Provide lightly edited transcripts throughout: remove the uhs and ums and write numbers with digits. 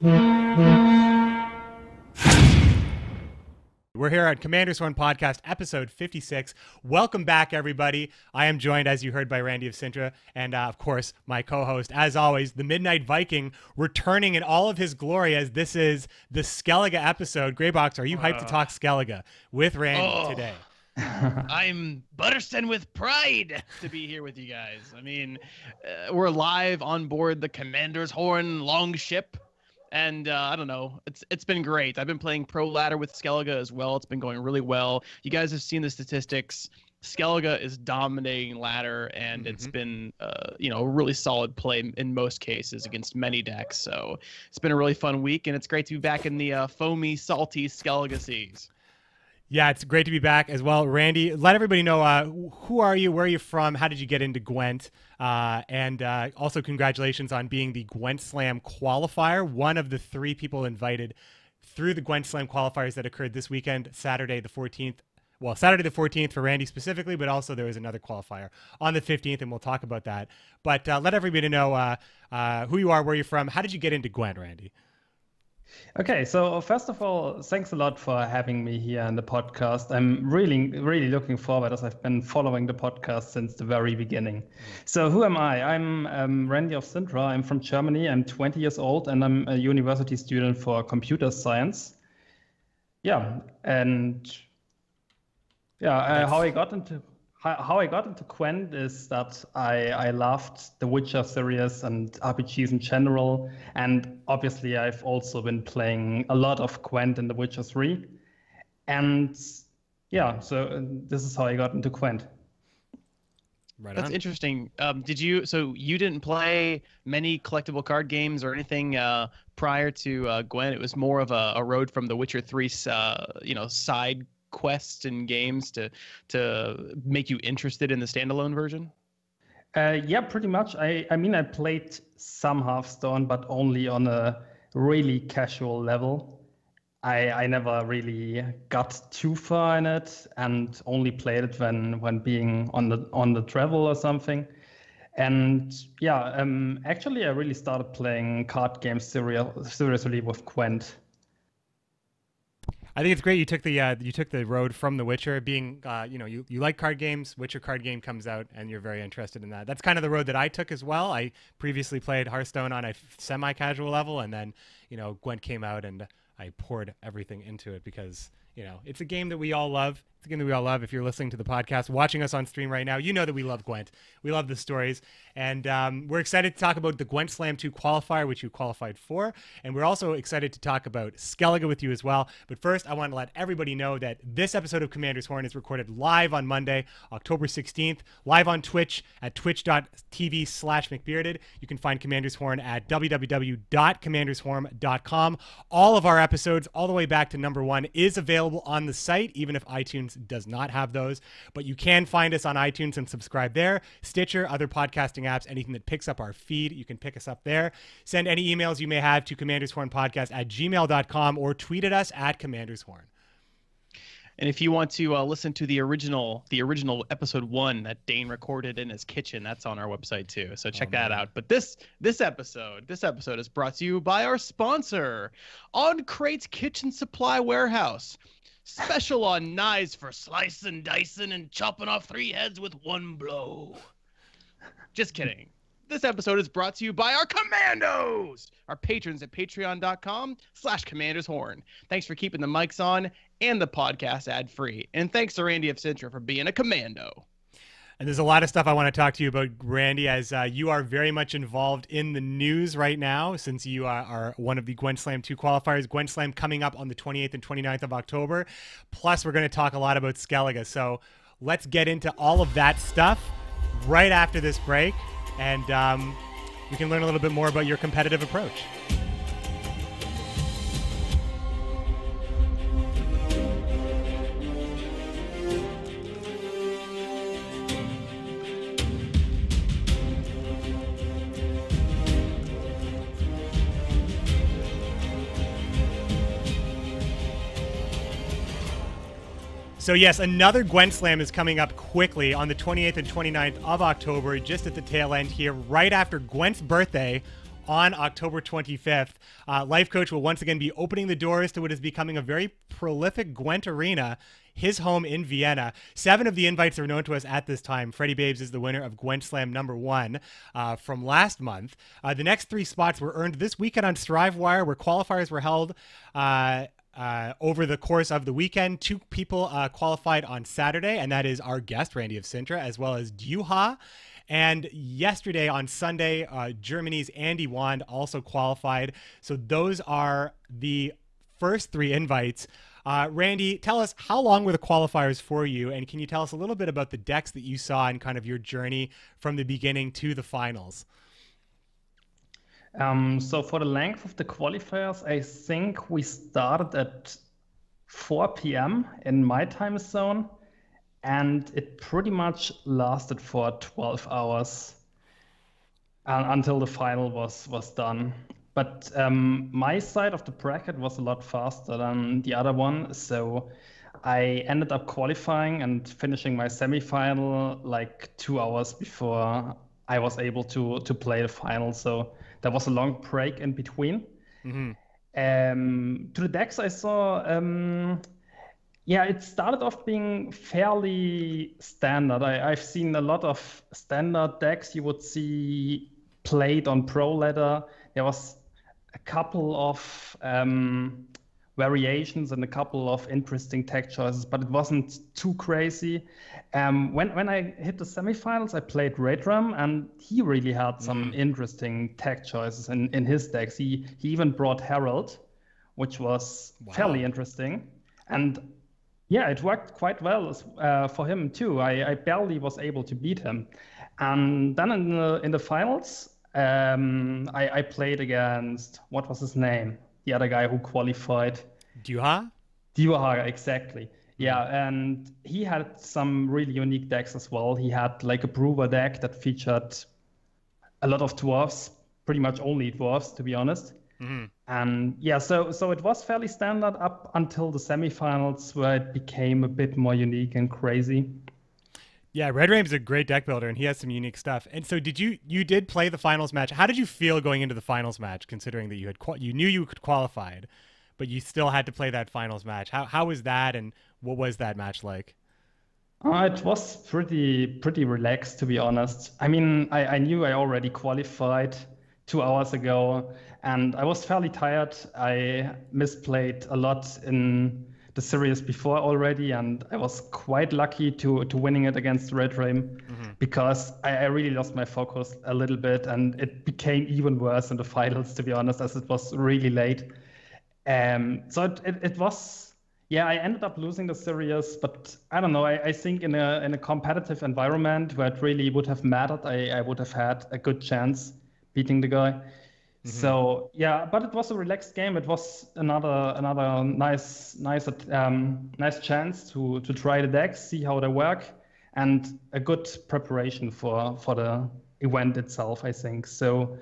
We're here on Commander's Horn Podcast, episode 56. Welcome back, everybody. I am joined, as you heard, by RandyofCintra, and of course, my co-host, as always, the Midnight Viking, returning in all of his glory, as this is the Skellige episode. Greyboxer, are you hyped to talk Skellige with Randy today? I'm bursting with pride to be here with you guys. I mean, we're live on board the Commander's Horn longship. And I don't know, it's been great. I've been playing Pro Ladder with Skellige as well. It's been going really well. You guys have seen the statistics. Skellige is dominating ladder, and it's been a really solid play in most cases against many decks. So it's been a really fun week, and it's great to be back in the foamy, salty Skellige seas. Yeah, it's great to be back as well. Randy, let everybody know who are you, where are you from, how did you get into Gwent, and also congratulations on being the GwentSlam qualifier, one of the 3 people invited through the GwentSlam qualifiers that occurred this weekend, Saturday the 14th. Well, Saturday the 14th for Randy specifically, but also there was another qualifier on the 15th, and we'll talk about that. But let everybody know who you are, where you're from. How did you get into Gwent, Randy? Okay, so first of all, thanks a lot for having me here on the podcast. I'm really looking forward, as I've been following the podcast since the very beginning. So who am I? I'm RandyofCintra. I'm from Germany. I'm 20 years old, and I'm a university student for computer science. Yeah, and how I got into Gwent is that I loved the Witcher series and RPGs in general, and obviously I've also been playing a lot of Gwent in The Witcher 3, and yeah, so this is how I got into Gwent. Right That's on. interesting. So you didn't play many collectible card games or anything prior to Gwent? It was more of a road from The Witcher 3 side quests and games to make you interested in the standalone version? Yeah, pretty much. I mean, I played some Hearthstone, but only on a really casual level. I never really got too far in it, and only played it when being on the travel or something. And yeah, actually, I really started playing card games seriously with Gwent. I think it's great you took the road from The Witcher, being you like card games. Witcher card game comes out and you're very interested in that. That's kind of the road that I took as well. I previously played Hearthstone on a semi-casual level, and then Gwent came out and I poured everything into it because it's a game that we all love. It's a game that we all love. If you're listening to the podcast, watching us on stream right now, you know that we love Gwent. We love the stories. And we're excited to talk about the GwentSlam 2 qualifier, which you qualified for. And we're also excited to talk about Skellige with you as well. But first, I want to let everybody know that this episode of Commander's Horn is recorded live on Monday, October 16th, live on Twitch at twitch.tv/McBearded. You can find Commander's Horn at www.commandershorn.com. All of our episodes, all the way back to number 1, is available on the site, even if iTunes does not have those. But you can find us on iTunes and subscribe there. Stitcher, other podcasting apps, anything that picks up our feed, you can pick us up there. Send any emails you may have to commandershornpodcast@gmail.com or tweet at us at commandershorn. And if you want to listen to the original episode 1 that Dane recorded in his kitchen, that's on our website too. So check that out. But this episode is brought to you by our sponsor, On Crate's Kitchen Supply Warehouse. Special on knives for slicing, dicing, and chopping off 3 heads with 1 blow. Just kidding. This episode is brought to you by our commandos, our patrons at patreon.com/commandershorn. Thanks for keeping the mics on and the podcast ad-free. And thanks to RandyofCintra for being a commando. And there's a lot of stuff I want to talk to you about, Randy, as you are very much involved in the news right now, since you are one of the GwentSlam 2 qualifiers. GwentSlam coming up on the 28th and 29th of October. Plus, we're going to talk a lot about Skellige. So let's get into all of that stuff right after this break, and we can learn a little bit more about your competitive approach. So yes, another GwentSlam is coming up quickly on the 28th and 29th of October, just at the tail end here, right after Gwent's birthday on October 25th. Life Coach will once again be opening the doors to what is becoming a very prolific Gwent arena, his home in Vienna. 7 of the invites are known to us at this time. Freddie Babes is the winner of GwentSlam #1 from last month. The next 3 spots were earned this weekend on Strivewire, where qualifiers were held over the course of the weekend. 2 people qualified on Saturday, and that is our guest, RandyofCintra, as well as Duha. And yesterday on Sunday, Germany's Andy Wand also qualified. So those are the first 3 invites. Randy, tell us, how long were the qualifiers for you? And can you tell us a little bit about the decks that you saw and kind of your journey from the beginning to the finals? So for the length of the qualifiers, I think we started at 4 p.m. in my time zone, and it pretty much lasted for 12 hours until the final was done. But my side of the bracket was a lot faster than the other one, so I ended up qualifying and finishing my semifinal like 2 hours before I was able to play the final. So there was a long break in between. To the decks I saw, it started off being fairly standard. I've seen a lot of standard decks you would see played on Pro Ladder. There was a couple of variations and a couple of interesting tech choices, but it wasn't too crazy. When I hit the semifinals, I played Redram, and he really had some interesting tech choices in his decks. He even brought Herald, which was fairly interesting. And yeah, it worked quite well for him too. I barely was able to beat him. And then in the finals, I played against, what was his name? The other guy who qualified. Duha? Duha, exactly. Yeah, and he had some really unique decks as well. He had like a Brewer deck that featured a lot of dwarves, pretty much only dwarves, to be honest. And yeah, so it was fairly standard up until the semifinals, where it became a bit more unique and crazy. Yeah, Red Rain's a great deck builder, and he has some unique stuff. And so, you did play the finals match? How did you feel going into the finals match, considering that you knew you qualified, but you still had to play that finals match? How was that, and what was that match like? It was pretty relaxed, to be honest. I mean, I knew I already qualified 2 hours ago, and I was fairly tired. I misplayed a lot in the series before already, and I was quite lucky to winning it against Red Rain, because I really lost my focus a little bit, and it became even worse in the finals, to be honest, as it was really late. So it was, yeah, I ended up losing the series, but I don't know. I think in a competitive environment where it really would have mattered, I would have had a good chance beating the guy. So yeah, but it was a relaxed game. It was another nice chance to try the decks, see how they work, and a good preparation for the event itself, I think. So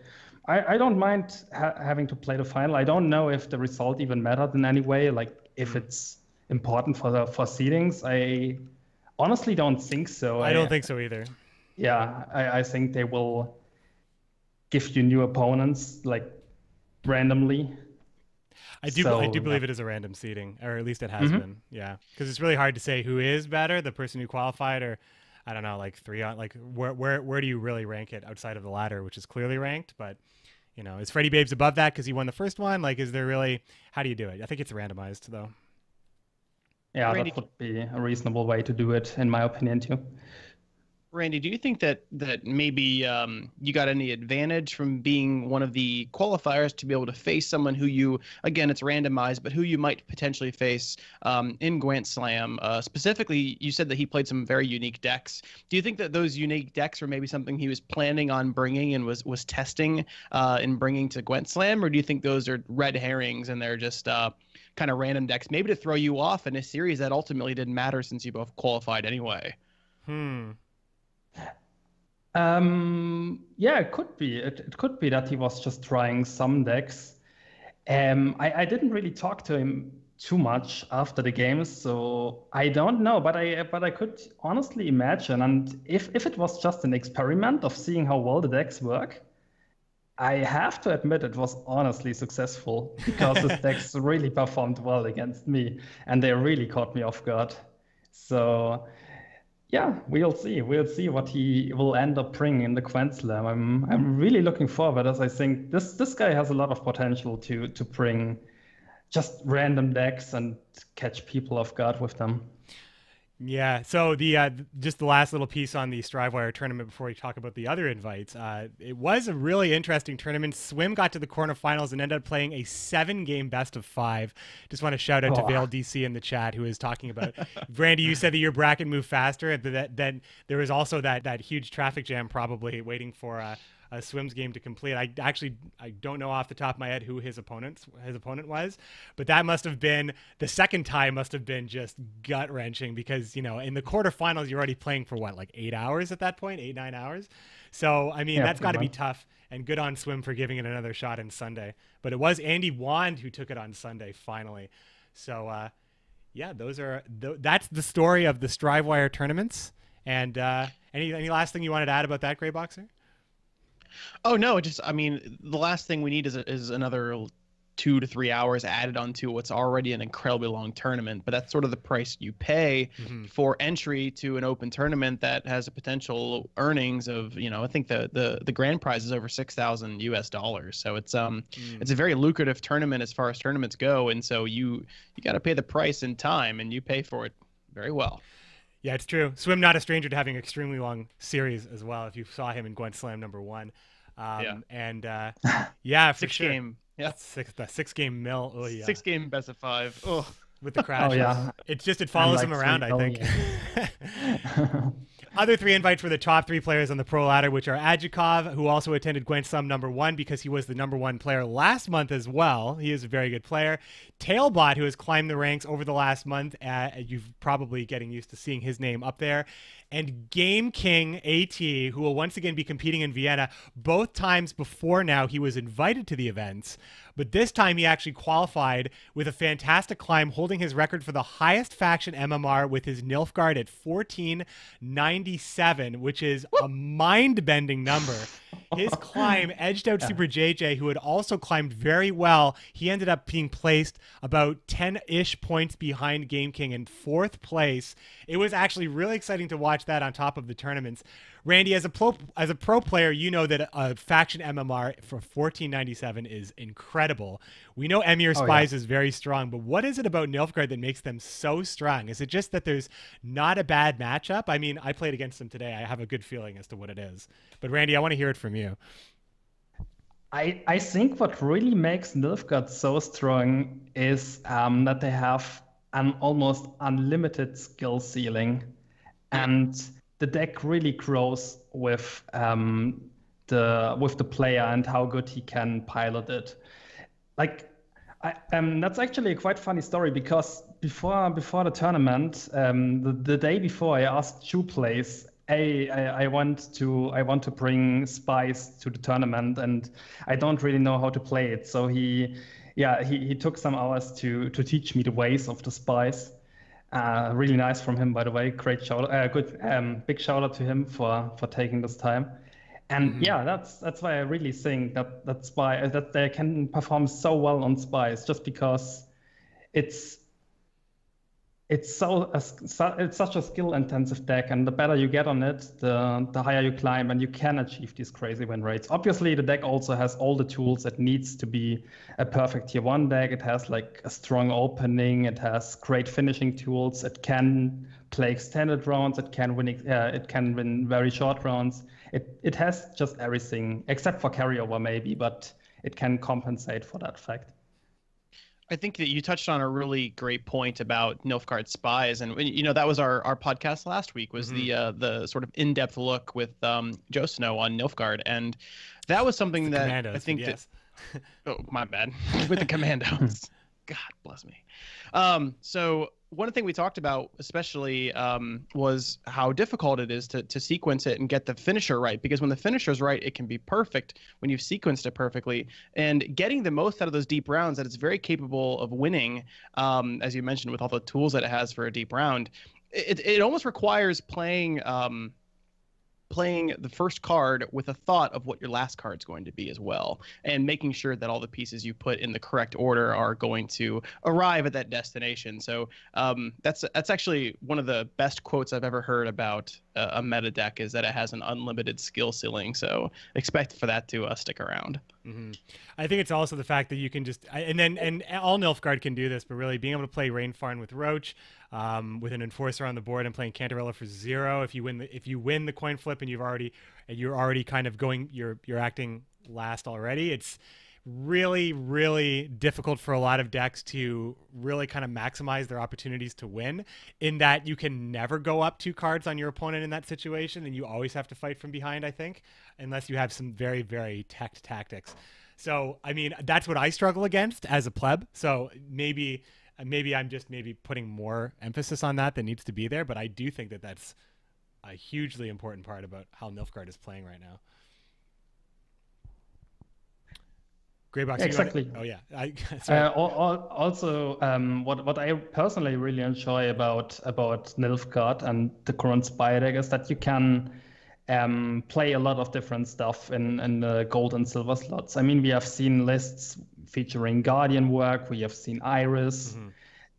I don't mind having to play the final. I don't know if the result even mattered in any way, like if it's important for seedings. I honestly don't think so. I don't think so either. Yeah, I think they will give you new opponents like randomly. I do believe it is a random seeding, or at least it has been. Yeah, because it's really hard to say who is better, the person who qualified, or I don't know, like where do you really rank it outside of the ladder, which is clearly ranked? But you know, is Freddie Babes above that because he won the first one? Like, is there really? How do you do it? I think it's randomized though. Yeah, Randy, that would be a reasonable way to do it, in my opinion too. Randy, do you think that maybe you got any advantage from being one of the qualifiers to be able to face someone who you, again, it's randomized, but who you might potentially face in GwentSlam? Specifically, you said that he played some very unique decks. Do you think that those unique decks were maybe something he was planning on bringing and was testing in bringing to GwentSlam? Or do you think those are red herrings and they're just kind of random decks, maybe to throw you off in a series that ultimately didn't matter since you both qualified anyway? Yeah, it could be. It could be that he was just trying some decks. I didn't really talk to him too much after the games, so I don't know. But I could honestly imagine, and if it was just an experiment of seeing how well the decks work, I have to admit it was honestly successful because the decks really performed well against me and they really caught me off guard. So yeah, we'll see. We'll see what he will end up bringing in the GwentSlam. I'm really looking forward, as I think this guy has a lot of potential to bring just random decks and catch people off guard with them. Yeah. So the just the last little piece on the Strivewire tournament before we talk about the other invites. It was a really interesting tournament. Swim got to the quarterfinals and ended up playing a 7-game best of 5. Just want to shout out to Vale DC in the chat who is talking about. Randy, you said that your bracket moved faster, but then there was also that huge traffic jam probably waiting for a Swim's game to complete. I don't know off the top of my head who his opponent was, but that must have been the second time. Must have been just gut wrenching because in the quarterfinals you're already playing for what, like 8 hours at that point, 8-9 hours. So I mean that's got to be tough. And good on Swim for giving it another shot on Sunday. But it was Andy Wand who took it on Sunday finally. So yeah, that's the story of the Strivewire tournaments. And any last thing you wanted to add about that, Greyboxer? Oh no, I mean, the last thing we need is another 2 to 3 hours added onto what's already an incredibly long tournament. But that's sort of the price you pay for entry to an open tournament that has a potential earnings of, I think the grand prize is over $6,000 US. So it's a very lucrative tournament as far as tournaments go, and so you got to pay the price in time, and you pay for it very well. Yeah, it's true. Swim not a stranger to having extremely long series as well. If you saw him in GwentSlam #1, and yeah, for 6-game, yeah, the 6-game mill. Oh yeah, 6-game best of 5. Oh, with the crash. Oh yeah, it follows him around. I think. Other 3 invites were the top 3 players on the pro ladder, which are Adjikov, who also attended GwentSlam #1 because he was the #1 player last month as well. He is a very good player. Tailbot, who has climbed the ranks over the last month. You're probably getting used to seeing his name up there. And Game King AT, who will once again be competing in Vienna. Both times before now, he was invited to the events. But this time he actually qualified with a fantastic climb, holding his record for the highest faction MMR with his Nilfgaard at 1497, which is a mind-bending number. His climb edged out Super JJ, who had also climbed very well. He ended up being placed about 10-ish points behind Game King in 4th place. It was actually really exciting to watch that on top of the tournaments. Randy, as a pro player, you know that a faction MMR for 1497 is incredible. We know Emir Spies is very strong, but what is it about Nilfgaard that makes them so strong? Is it just that there's not a bad matchup? I mean, I played against them today. I have a good feeling as to what it is. But Randy, I want to hear it from you. I think what really makes Nilfgaard so strong is that they have an almost unlimited skill ceiling, and the deck really grows with the player and how good he can pilot it. Like, that's actually a quite funny story because before the tournament, the day before, I asked Plays, hey, I want to bring Spies to the tournament, and I don't really know how to play it. So he took some hours to teach me the ways of the Spies. Really nice from him, by the way. Great shout, big shout out to him for taking this time. And yeah, that's why I really think that they can perform so well on Spies, just because it's such a skill intensive deck, and the better you get on it, the higher you climb, and you can achieve these crazy win rates. Obviously, the deck also has all the tools it needs to be a perfect tier 1 deck. It has like a strong opening, it has great finishing tools, it can play extended rounds, it can win very short rounds. It has just everything except for carryover maybe, but it can compensate for that fact. I think that you touched on a really great point about Nilfgaard Spies, and that was our podcast last week, was the sort of in-depth look with Joe Snow on Nilfgaard, and that was something that Commandos, I think yes. oh, my bad, with the Commandos. God bless me. So one thing we talked about especially was how difficult it is to sequence it and get the finisher right, because when the finisher's right, it can be perfect when you've sequenced it perfectly. And getting the most out of those deep rounds that it's very capable of winning, as you mentioned, with all the tools that it has for a deep round, it almost requires playing playing the first card with a thought of what your last card's going to be as well, and making sure that all the pieces you put in the correct order are going to arrive at that destination. So that's actually one of the best quotes I've ever heard about a meta deck, is that it has an unlimited skill ceiling. So expect for that to stick around. Mm-hmm. I think it's also the fact that you can just and all Nilfgaard can do this, but really being able to play Rainfarn with Roach, with an Enforcer on the board, and playing Cantarella for 0. If you win the coin flip and you're already kind of going, you're acting last already. It's really, really difficult for a lot of decks to really kind of maximize their opportunities to win, in that you can never go up 2 cards on your opponent in that situation, and you always have to fight from behind, I think, unless you have some very, very teched tactics. So, I mean, that's what I struggle against as a pleb. So maybe I'm just putting more emphasis on that than needs to be there, but I do think that that's a hugely important part about how Nilfgaard is playing right now. Greyboxer, exactly. Oh yeah. Also, what I personally really enjoy about Nilfgaard and the current Spire deck is that you can play a lot of different stuff in the gold and silver slots. I mean, we have seen lists featuring Guardian work. We have seen Iris.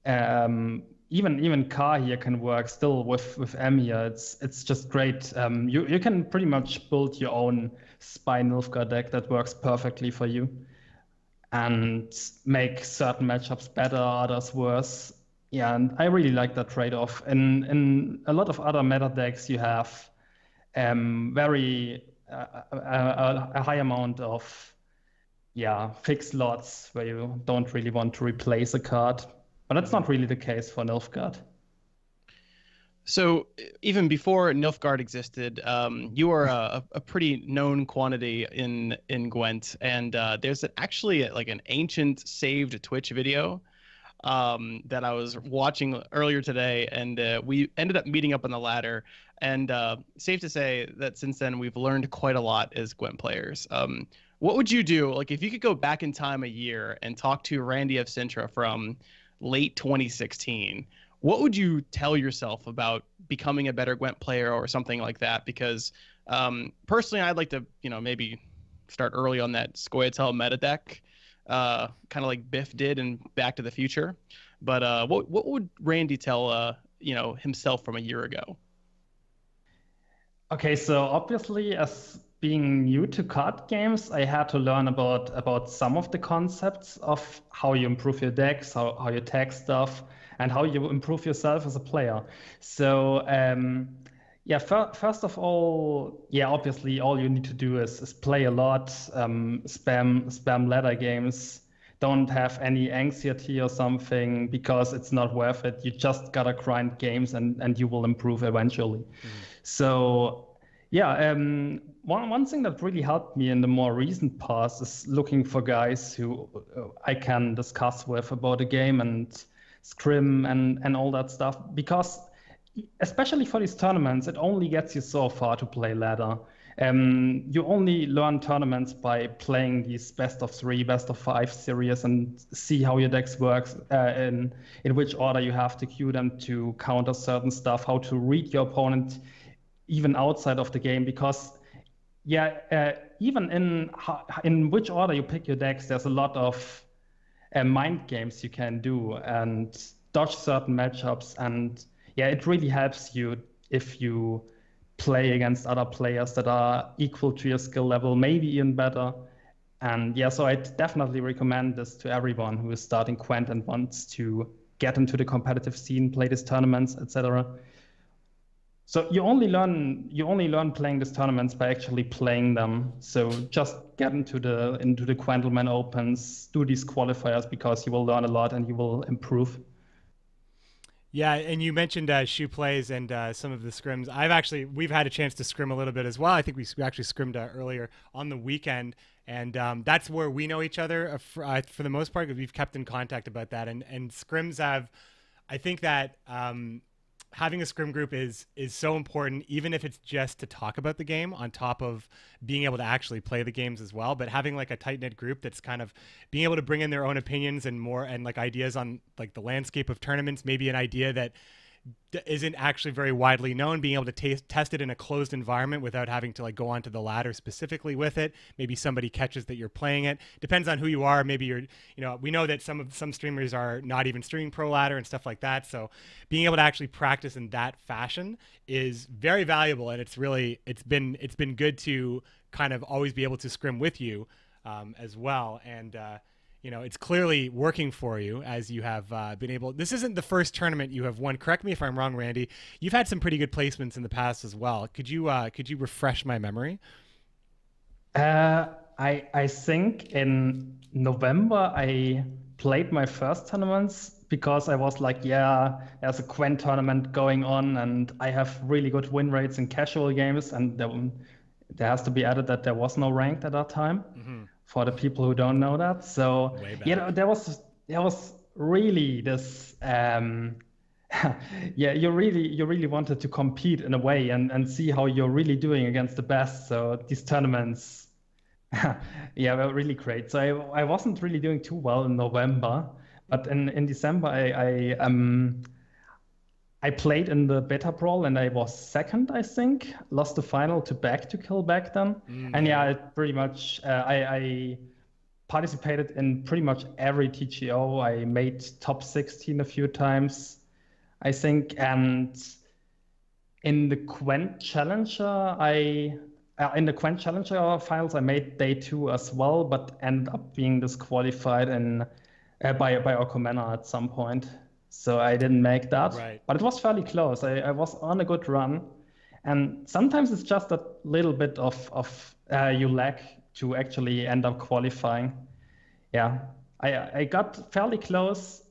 Mm-hmm. Even Car here can work still with Emir. It's just great. You can pretty much build your own Spy Nilfgaard deck that works perfectly for you, and make certain matchups better, others worse. Yeah, and I really like that trade-off. In a lot of other meta decks, you have a high amount of fixed slots where you don't really want to replace a card. But that's not really the case for Nilfgaard. So even before Nilfgaard existed, you are a pretty known quantity in Gwent, and there's actually like an ancient saved Twitch video that I was watching earlier today, and we ended up meeting up on the ladder. And safe to say that since then we've learned quite a lot as Gwent players. What would you do, like, if you could go back in time a year and talk to RandyofCintra from late 2016? What would you tell yourself about becoming a better Gwent player or something like that? Because personally, I'd like to, maybe start early on that Skellige meta deck, kind of like Biff did in Back to the Future. But what would Randy tell himself from a year ago? Okay, so obviously, as being new to card games, I had to learn about some of the concepts of how you improve your decks, how you tag stuff, and how you improve yourself as a player. So first of all, obviously all you need to do is play a lot, spam ladder games. Don't have any anxiety or something, because it's not worth it. You just gotta grind games and you will improve eventually. Mm. So one thing that really helped me in the more recent past is looking for guys who I can discuss with about the game and scrim and all that stuff, because especially for these tournaments, it only gets you so far to play ladder. You only learn tournaments by playing these best of 3, best of 5 series and see how your decks works, in which order you have to queue them to counter certain stuff, how to read your opponent even outside of the game, because even in which order you pick your decks, there's a lot of mind games you can do and dodge certain matchups, and it really helps you if you play against other players that are equal to your skill level, maybe even better. And so I definitely recommend this to everyone who is starting Gwent and wants to get into the competitive scene, play these tournaments, etc. So you only learn playing these tournaments by actually playing them. So just get into the Gentleman Opens, do these qualifiers, because you will learn a lot and you will improve. Yeah, and you mentioned shoe plays and some of the scrims. We've had a chance to scrim a little bit as well. I think we actually scrimmed earlier on the weekend, and that's where we know each other for the most part, because we've kept in contact about that. And scrims I think that having a scrim group is so important, even if it's just to talk about the game on top of being able to actually play the games as well. But having like a tight-knit group that's kind of being able to bring in their own opinions and more, and like ideas on like the landscape of tournaments, maybe an idea that isn't actually very widely known. Being able to test it in a closed environment without having to like go onto the ladder specifically with it. Maybe somebody catches that you're playing it. Depends on who you are. Maybe you're, we know that some streamers are not even streaming pro ladder and stuff like that. So being able to actually practice in that fashion is very valuable, and it's been good to kind of always be able to scrim with you as well. And it's clearly working for you as you have been able. This isn't the first tournament you have won. Correct me if I'm wrong, Randy. You've had some pretty good placements in the past as well. Could you refresh my memory? I think in November I played my first tournaments because I was like, yeah, there's a GwENT tournament going on, and I have really good win rates in casual games, and there has to be added that there was no ranked at that time. Mm-hmm. For the people who don't know that. So there was really this you really wanted to compete in a way and see how you're really doing against the best. So these tournaments were really great. So I wasn't really doing too well in November, but in December I played in the beta brawl and I was second, I think. Lost the final to Kill back then. And I pretty much I participated in pretty much every TGO. I made top 16 a few times, I think. And in the GwENT Challenger, finals, I made day 2 as well, but ended up being disqualified by our commander at some point. So I didn't make that, right. But it was fairly close. I was on a good run, and sometimes it's just a little bit of you lack to actually end up qualifying. Yeah, I got fairly close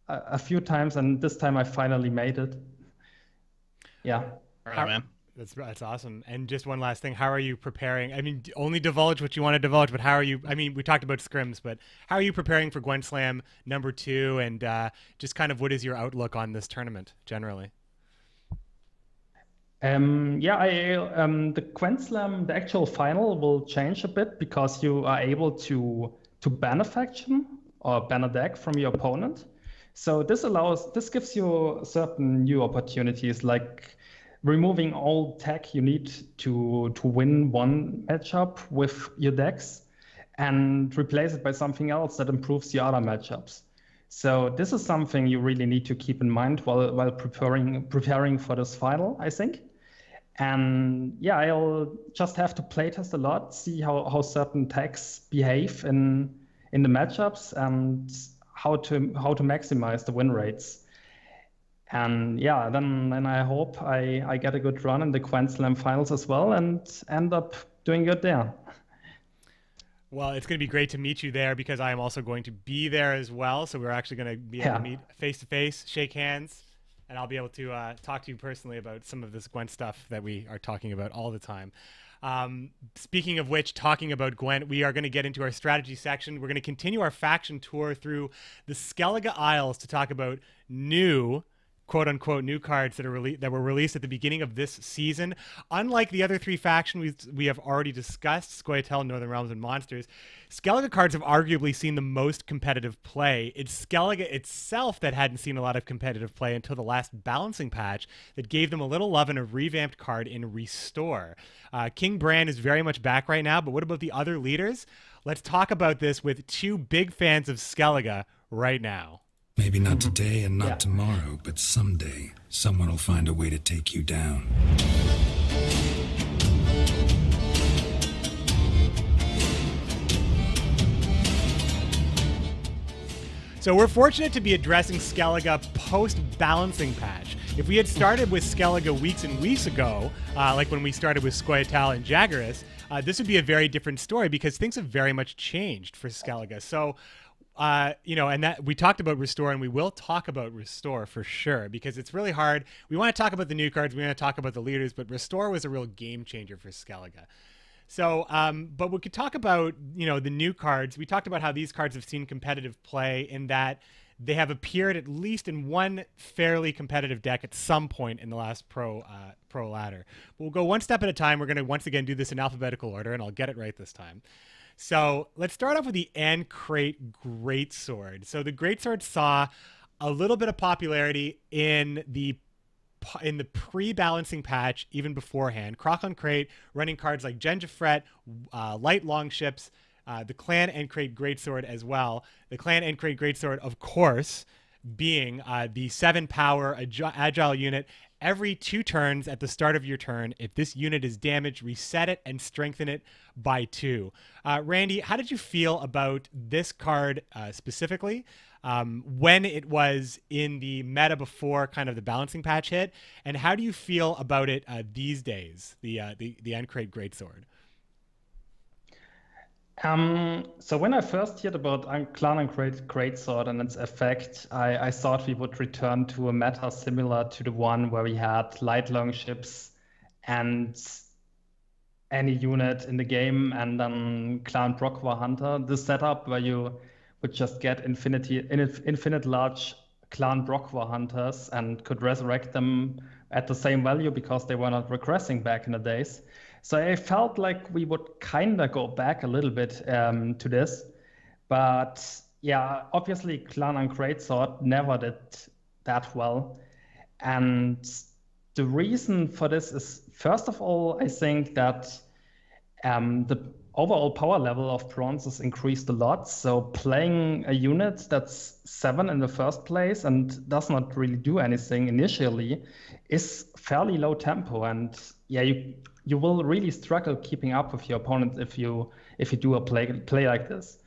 a few times, and this time I finally made it. Yeah. All right, man. That's awesome. And just one last thing, how are you preparing? I mean, only divulge what you want to divulge, but how are you? I mean, we talked about scrims, but how are you preparing for GwentSlam #2, and just kind of what is your outlook on this tournament generally? The GwentSlam, the actual final will change a bit because you are able to ban a faction or ban a deck from your opponent. So this gives you certain new opportunities, like removing all tech you need to win one matchup with your decks and replace it by something else that improves your other matchups. So this is something you really need to keep in mind while preparing for this final, I think. And I'll just have to playtest a lot, see how certain techs behave in the matchups and how to maximize the win rates. And then I hope I get a good run in the GwentSlam finals as well and end up doing good there. Well, it's going to be great to meet you there because I am also going to be there as well. So we're actually going to be able to meet face to face, shake hands, and I'll be able to talk to you personally about some of this GwENT stuff that we are talking about all the time. Speaking of which, talking about GwENT, we are going to get into our strategy section. We're going to continue our faction tour through the Skellige Isles to talk about new quote-unquote new cards that were released at the beginning of this season. Unlike the other 3 factions we have already discussed, Skellige, Northern Realms, and Monsters, Skellige cards have arguably seen the most competitive play. It's Skellige itself that hadn't seen a lot of competitive play until the last balancing patch that gave them a little love and a revamped card in Restore. King Bran is very much back right now, but what about the other leaders? Let's talk about this with 2 big fans of Skellige right now. Maybe not today and not tomorrow, but someday someone will find a way to take you down. So we're fortunate to be addressing Skellige post-balancing patch. If we had started with Skellige weeks and weeks ago, like when we started with Skellige and Jaggeris, this would be a very different story because things have very much changed for Skellige. So and that we talked about Restore, and we will talk about Restore for sure because it's really hard. We want to talk about the new cards, we want to talk about the leaders, but Restore was a real game changer for Skellige. So, but we could talk about, the new cards. We talked about how these cards have seen competitive play in that they have appeared at least in one fairly competitive deck at some point in the last pro ladder. But we'll go one step at a time. We're going to once again do this in alphabetical order, and I'll get it right this time. So let's start off with the Ancrate Greatsword. So the Greatsword saw a little bit of popularity in the in the pre-balancing patch, even beforehand, Croc on Crate running cards like Gengifret, light longships, the Clan Encrate Greatsword as well. The Clan Encrate Greatsword, of course, being the 7-power agile unit. Every 2 turns at the start of your turn, if this unit is damaged, reset it and strengthen it by 2. Randy, how did you feel about this card specifically when it was in the meta before kind of the balancing patch hit? And how do you feel about it these days, the Encrate Greatsword? So when I first heard about Clan and Greatsword and its effect, I thought we would return to a meta similar to the one where we had light longships and any unit in the game, and then Clan Brockwar Hunter. This setup where you would just get infinite large Clan Brockwar Hunters and could resurrect them at the same value because they were not regressing back in the days. So I felt like we would kind of go back a little bit to this. But yeah, obviously Clan and Greatsword never did that well. And the reason for this is, first of all, I think that the overall power level of bronzes increased a lot. So playing a unit that's 7 in the first place and does not really do anything initially is fairly low tempo. And yeah, you will really struggle keeping up with your opponent if you do a play like this.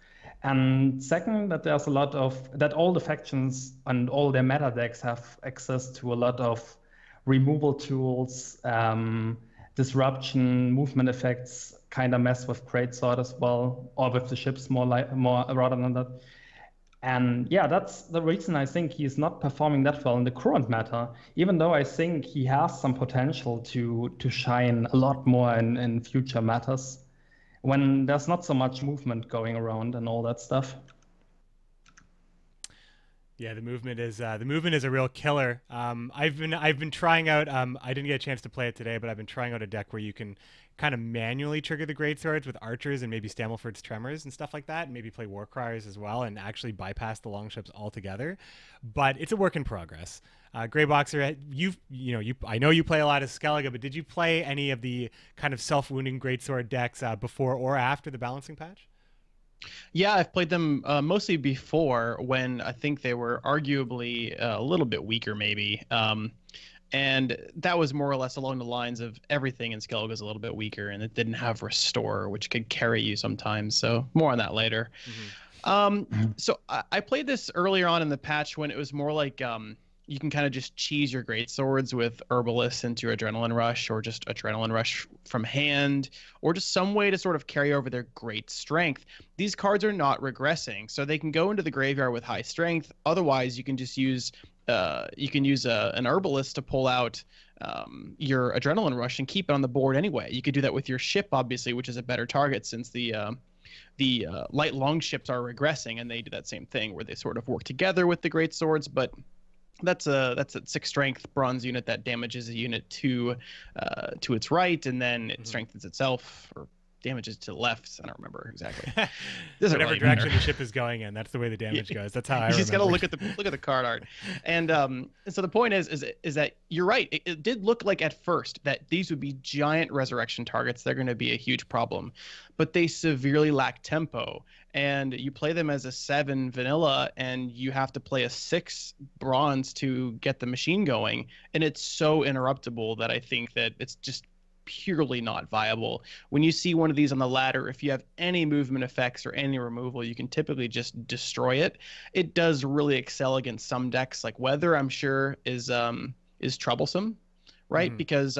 And second, that there's a lot of that all the factions and all their meta decks have access to a lot of removal tools, disruption, movement effects, kind of mess with Greatsword as well, or with the ships more rather than that. And yeah, that's the reason I think he's not performing that well in the current meta, even though I think he has some potential to shine a lot more in future metas when there's not so much movement going around and all that stuff. Yeah, the movement is a real killer. I've been trying out. I didn't get a chance to play it today, but I've been trying out a deck where you can kind of manually trigger the Greatswords with Archers and maybe Stammelford's Tremors and stuff like that, and maybe play Warcriers as well, and actually bypass the longships altogether. But it's a work in progress. Greyboxer, I know you play a lot of Skellige, but did you play any of the kind of self-wounding Greatsword decks before or after the balancing patch? Yeah, I've played them mostly before, when I think they were arguably a little bit weaker, maybe. And that was more or less along the lines of everything in Skellige was a little bit weaker, and it didn't have Restore, which could carry you sometimes. So more on that later. So I played this earlier on in the patch when it was more like you can kind of just cheese your Greatswords with Herbalist into your Adrenaline Rush, or just Adrenaline Rush from hand, or just some way to sort of carry over their great strength. These cards are not regressing, so they can go into the graveyard with high strength. Otherwise, you can just use an Herbalist to pull out your Adrenaline Rush and keep it on the board anyway. You could do that with your ship, obviously, which is a better target since the light longships are regressing, and they do that same thing where they sort of work together with the Greatswords. But that's a 6 strength bronze unit that damages a unit to its right, and then it strengthens itself, or damages to the left. I don't remember exactly. Whatever direction the ship is going in, that's the way the damage goes. That's how I remember. You just gotta look at the card art. And so the point is that you're right. It did look like at first that these would be giant resurrection targets. They're going to be a huge problem, but they severely lack tempo. And you play them as a 7 vanilla, and you have to play a 6 bronze to get the machine going. And it's so interruptible that I think that it's just purely not viable. When you see one of these on the ladder, if you have any movement effects or any removal, you can typically just destroy it. It does really excel against some decks, like Weather, I'm sure is troublesome, right? Because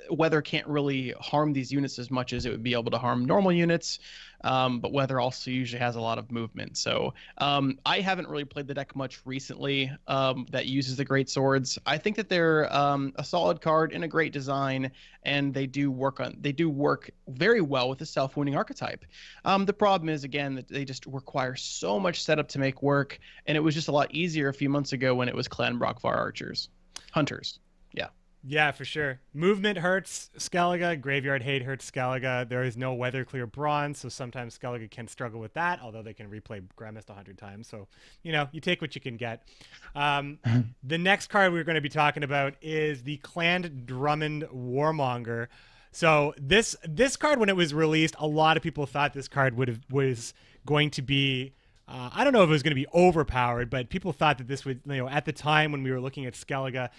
Weather can't really harm these units as much as it would be able to harm normal units, but Weather also usually has a lot of movement. So I haven't really played the deck much recently that uses the Greatswords. I think that they're a solid card in a great design, and they do work very well with the self-wounding archetype. The problem is, again, that they just require so much setup to make work, and it was just a lot easier a few months ago when it was Clan Hunters. Yeah. Yeah, for sure. Movement hurts Skellige. Graveyard Hate hurts Skellige. There is no Weather Clear Bronze, so sometimes Skellige can struggle with that, although they can replay Gremist 100 times. So, you take what you can get. The next card we're going to be talking about is the Clan Drummond Warmonger. So this card, when it was released, a lot of people thought this card was going to be I don't know if it was going to be overpowered, but people thought that this would, at the time when we were looking at Skellige,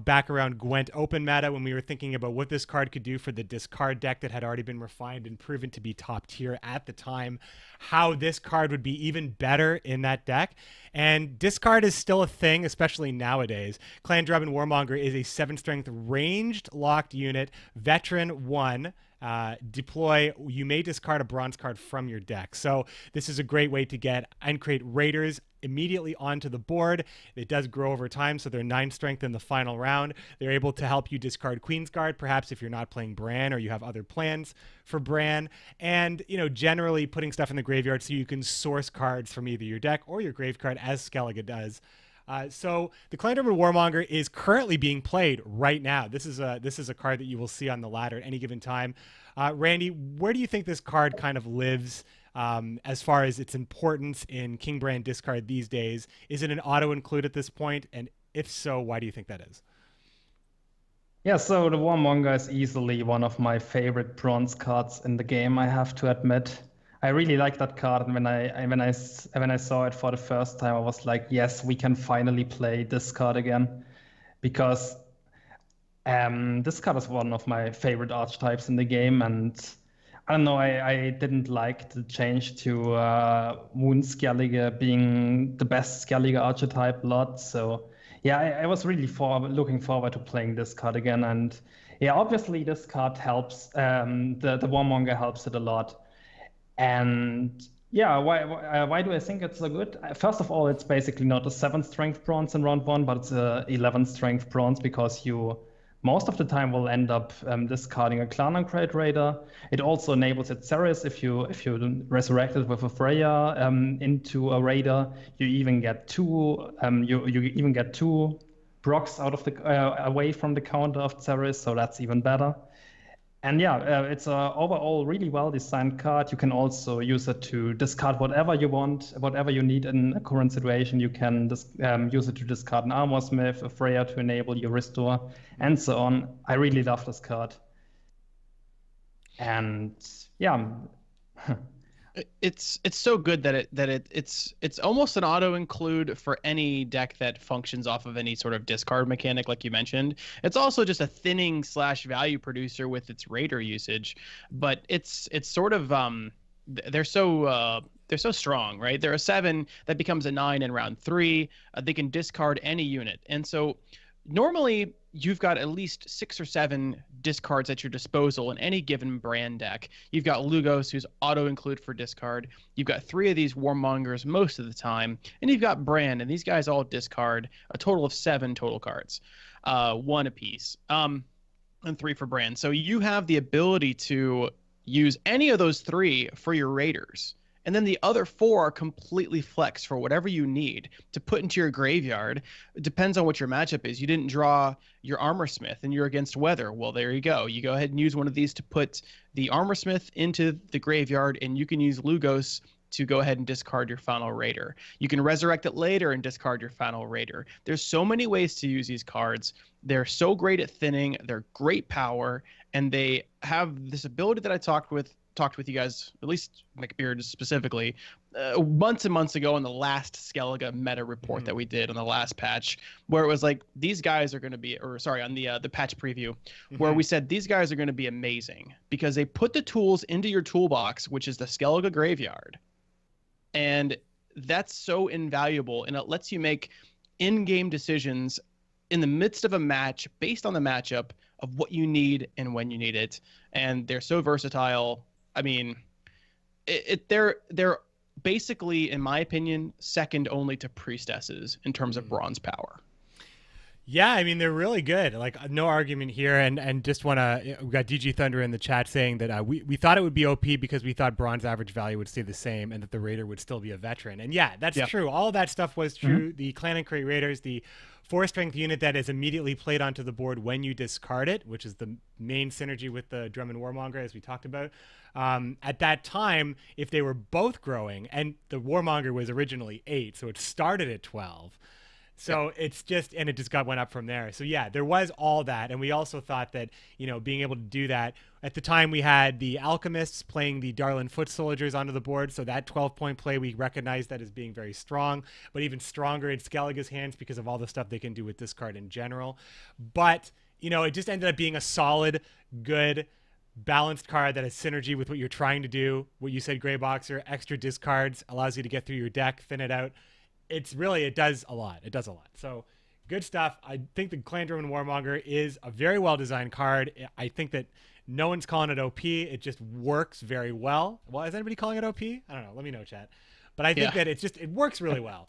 back around Gwent Open meta, when we were thinking about what this card could do for the discard deck that had already been refined and proven to be top tier at the time, how this card would be even better in that deck. And discard is still a thing, especially nowadays. Clan Drummond Warmonger is a 7-strength ranged locked unit, veteran 1. Deploy, you may discard a bronze card from your deck. So this is a great way to get and create raiders immediately onto the board. It does grow over time, so they're 9 strength in the final round. They're able to help you discard Queensguard, perhaps if you're not playing Bran or you have other plans for Bran. And, generally putting stuff in the graveyard so you can source cards from either your deck or your grave card, as Skellige does. So the Clan Drummond Warmonger is currently being played right now. This is a card that you will see on the ladder at any given time. Randy, where do you think this card kind of lives as far as its importance in King Brand discard these days? Is it an auto include at this point? And if so, why do you think that is? Yeah, so the Warmonger is easily one of my favorite bronze cards in the game, I have to admit. I really like that card, and when I saw it for the first time, I was like, yes, we can finally play this card again, because this card is one of my favorite archetypes in the game, and I don't know, I didn't like the change to Wound Skellige being the best Skellige archetype lot, so yeah, I was really looking forward to playing this card again, and yeah, obviously this card helps, the Warmonger helps it a lot. And yeah, why do I think it's so good? First of all, it's basically not a 7-strength bronze in round 1, but it's a 11-strength bronze, because you most of the time will end up discarding a Clan Uncrate Raider. It also enables it Ceres if you resurrect it with a Freya into a Raider. You even get two procs out of the away from the counter of Ceres, so that's even better. And yeah, it's a overall really well-designed card. You can also use it to discard whatever you want, whatever you need in a current situation. You can use it to discard an Armor Smith, a Freya to enable your Restore, and so on. I really love this card. And yeah. It's so good that it's almost an auto include for any deck that functions off of any sort of discard mechanic, like you mentioned. It's also just a thinning / value producer with its raider usage, but it's sort of they're so strong, right? They're a 7 that becomes a 9 in round 3. They can discard any unit, and so normally you've got at least 6 or 7 discards at your disposal in any given brand deck. You've got Lugos, who's auto-include for discard. You've got 3 of these Warmongers most of the time. And you've got Brand, and these guys all discard a total of 7 total cards, 1 apiece, and 3 for Brand. So you have the ability to use any of those 3 for your Raiders. And then the other 4 are completely flexed for whatever you need to put into your graveyard. It depends on what your matchup is. You didn't draw your Armor Smith and you're against Weather. Well, there you go. You go ahead and use one of these to put the Armor Smith into the graveyard, and you can use Lugos to go ahead and discard your final Raider. You can resurrect it later and discard your final Raider. There's so many ways to use these cards. They're so great at thinning. They're great power, and they have this ability that I talked with you guys, at least McBeard specifically, months and months ago in the last Skellige meta report that we did on the last patch, where it was like, these guys are going to be, or sorry, on the patch preview, where we said these guys are going to be amazing because they put the tools into your toolbox, which is the Skellige graveyard. And that's so invaluable, and it lets you make in-game decisions in the midst of a match based on the matchup of what you need and when you need it. And they're so versatile. I mean, they're basically, in my opinion, second only to Priestesses in terms of bronze power. Yeah, I mean they're really good. Like no argument here, and just want to. We got DG Thunder in the chat saying that we thought it would be OP because we thought bronze average value would stay the same and that the raider would still be a veteran. And yeah, that's true. All of that stuff was true. The Clan and Crate Raiders, the 4 strength unit that is immediately played onto the board when you discard it, which is the main synergy with the Drummond Warmonger as we talked about. At that time, if they were both growing, and the Warmonger was originally 8, so it started at 12. So it's just, and it just went up from there. So yeah, there was all that. And we also thought that, being able to do that at the time, we had the Alchemists playing the Darlin Foot Soldiers onto the board. So that 12-point play, we recognized that as being very strong, but even stronger in Skellige's hands because of all the stuff they can do with this card in general. But, it just ended up being a solid, good, balanced card that has synergy with what you're trying to do. What you said, Greyboxer, extra discards, allows you to get through your deck, thin it out. It does a lot. It does a lot. So good stuff. I think the Clan Drummond Warmonger is a very well-designed card. I think that no one's calling it OP. It just works very well. Well, is anybody calling it OP? I don't know. Let me know, chat. But I think that it works really well.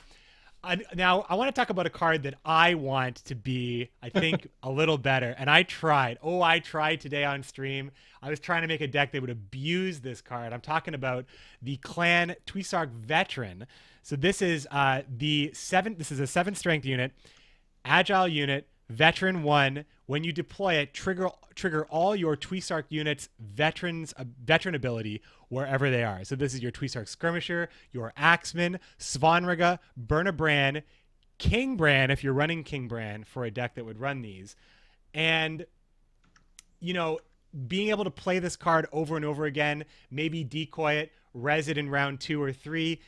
Now, I want to talk about a card that I want to be, I think, a little better. And I tried. I tried today on stream. I was trying to make a deck that would abuse this card. I'm talking about the Clan Tuisark Veteran. So this is this is a 7-strength unit, agile unit, veteran 1. When you deploy it, trigger all your Tuisark units' veteran ability wherever they are. So this is your Tuisark Skirmisher, your Axeman, Svanriga, Bran, King Bran if you're running King Bran for a deck that would run these. And, being able to play this card over and over again, maybe decoy it, res it in round 2 or 3,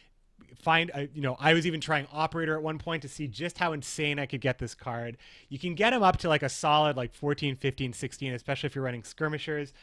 I was even trying Operator at one point to see just how insane I could get this card. You can get him up to like a solid 14, 15, 16, especially if you're running Skirmishers.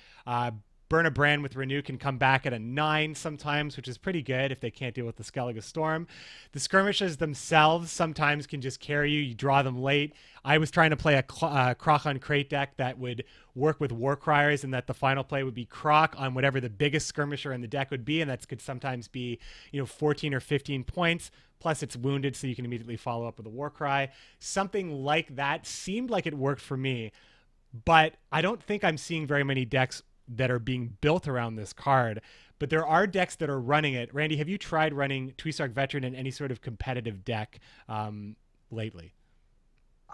Burn a Brand with Renew can come back at a 9 sometimes, which is pretty good if they can't deal with the Skellige Storm. The Skirmishers themselves sometimes can just carry you. You draw them late. I was trying to play a Croc on Crate deck that would work with Warcriers, and that the final play would be Croc on whatever the biggest Skirmisher in the deck would be, and that could sometimes be 14 or 15 points. Plus it's wounded, so you can immediately follow up with a Warcry. Something like that seemed like it worked for me, but I don't think I'm seeing very many decks that are being built around this card. But there are decks that are running it. Randy, have you tried running Tuisark Veteran in any sort of competitive deck lately?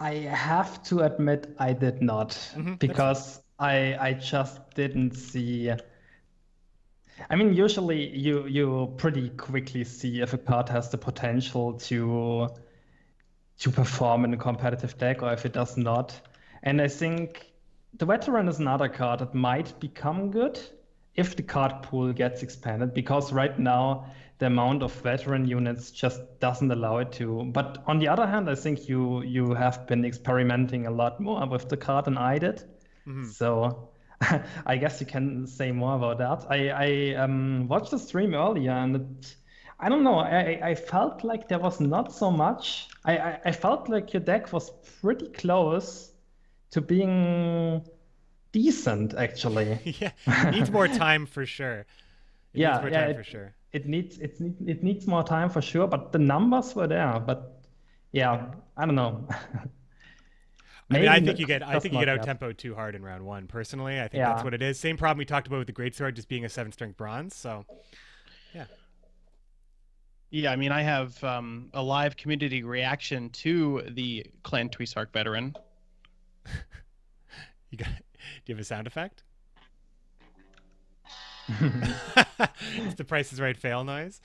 I have to admit I did not, because I just didn't see. I mean, usually you pretty quickly see if a card has the potential to perform in a competitive deck or if it does not. And I think the Veteran is another card that might become good if the card pool gets expanded, because right now the amount of Veteran units just doesn't allow it to. But on the other hand, I think you have been experimenting a lot more with the card than I did. So I guess you can say more about that. I watched the stream earlier, and I don't know, I felt like there was not so much. I felt like your deck was pretty close to being decent, actually. Yeah, it needs more time for sure. It needs more time for sure, but the numbers were there. But yeah, I don't know. I think you get out tempoed too hard in round 1. Personally, I think that's what it is. Same problem we talked about with the Greatsword just being a 7-strength bronze. So, yeah. Yeah, I mean, I have a live community reaction to the Clan Tuisark Veteran. Do you have a sound effect? It's the Price is Right fail noise.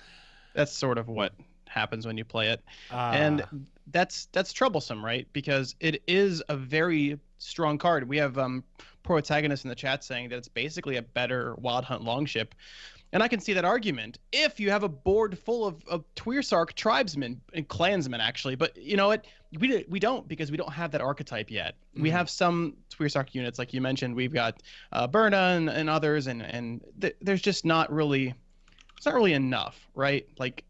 That's sort of what happens when you play it. And that's troublesome, right? Because it is a very strong card. We have Protagonist in the chat saying that it's basically a better Wild Hunt Longship. And I can see that argument if you have a board full of Tuisark tribesmen and clansmen, actually. But you know what? We don't, because we don't have that archetype yet. We have some Tuisark units, like you mentioned. We've got Berna and others, and there's just not really, it's not really enough, right? Like,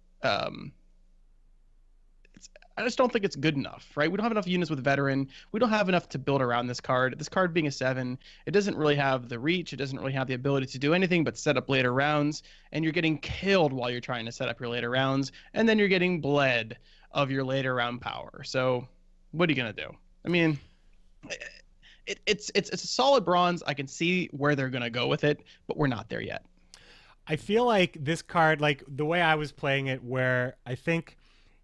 I just don't think it's good enough, right? We don't have enough units with Veteran. We don't have enough to build around this card. This card being a 7, it doesn't really have the reach. It doesn't really have the ability to do anything but set up later rounds. And you're getting killed while you're trying to set up your later rounds. And then you're getting bled of your later round power. So what are you going to do? I mean, it's a solid bronze. I can see where they're gonna go with it, but we're not there yet. I feel like this card, like the way I was playing it, where I think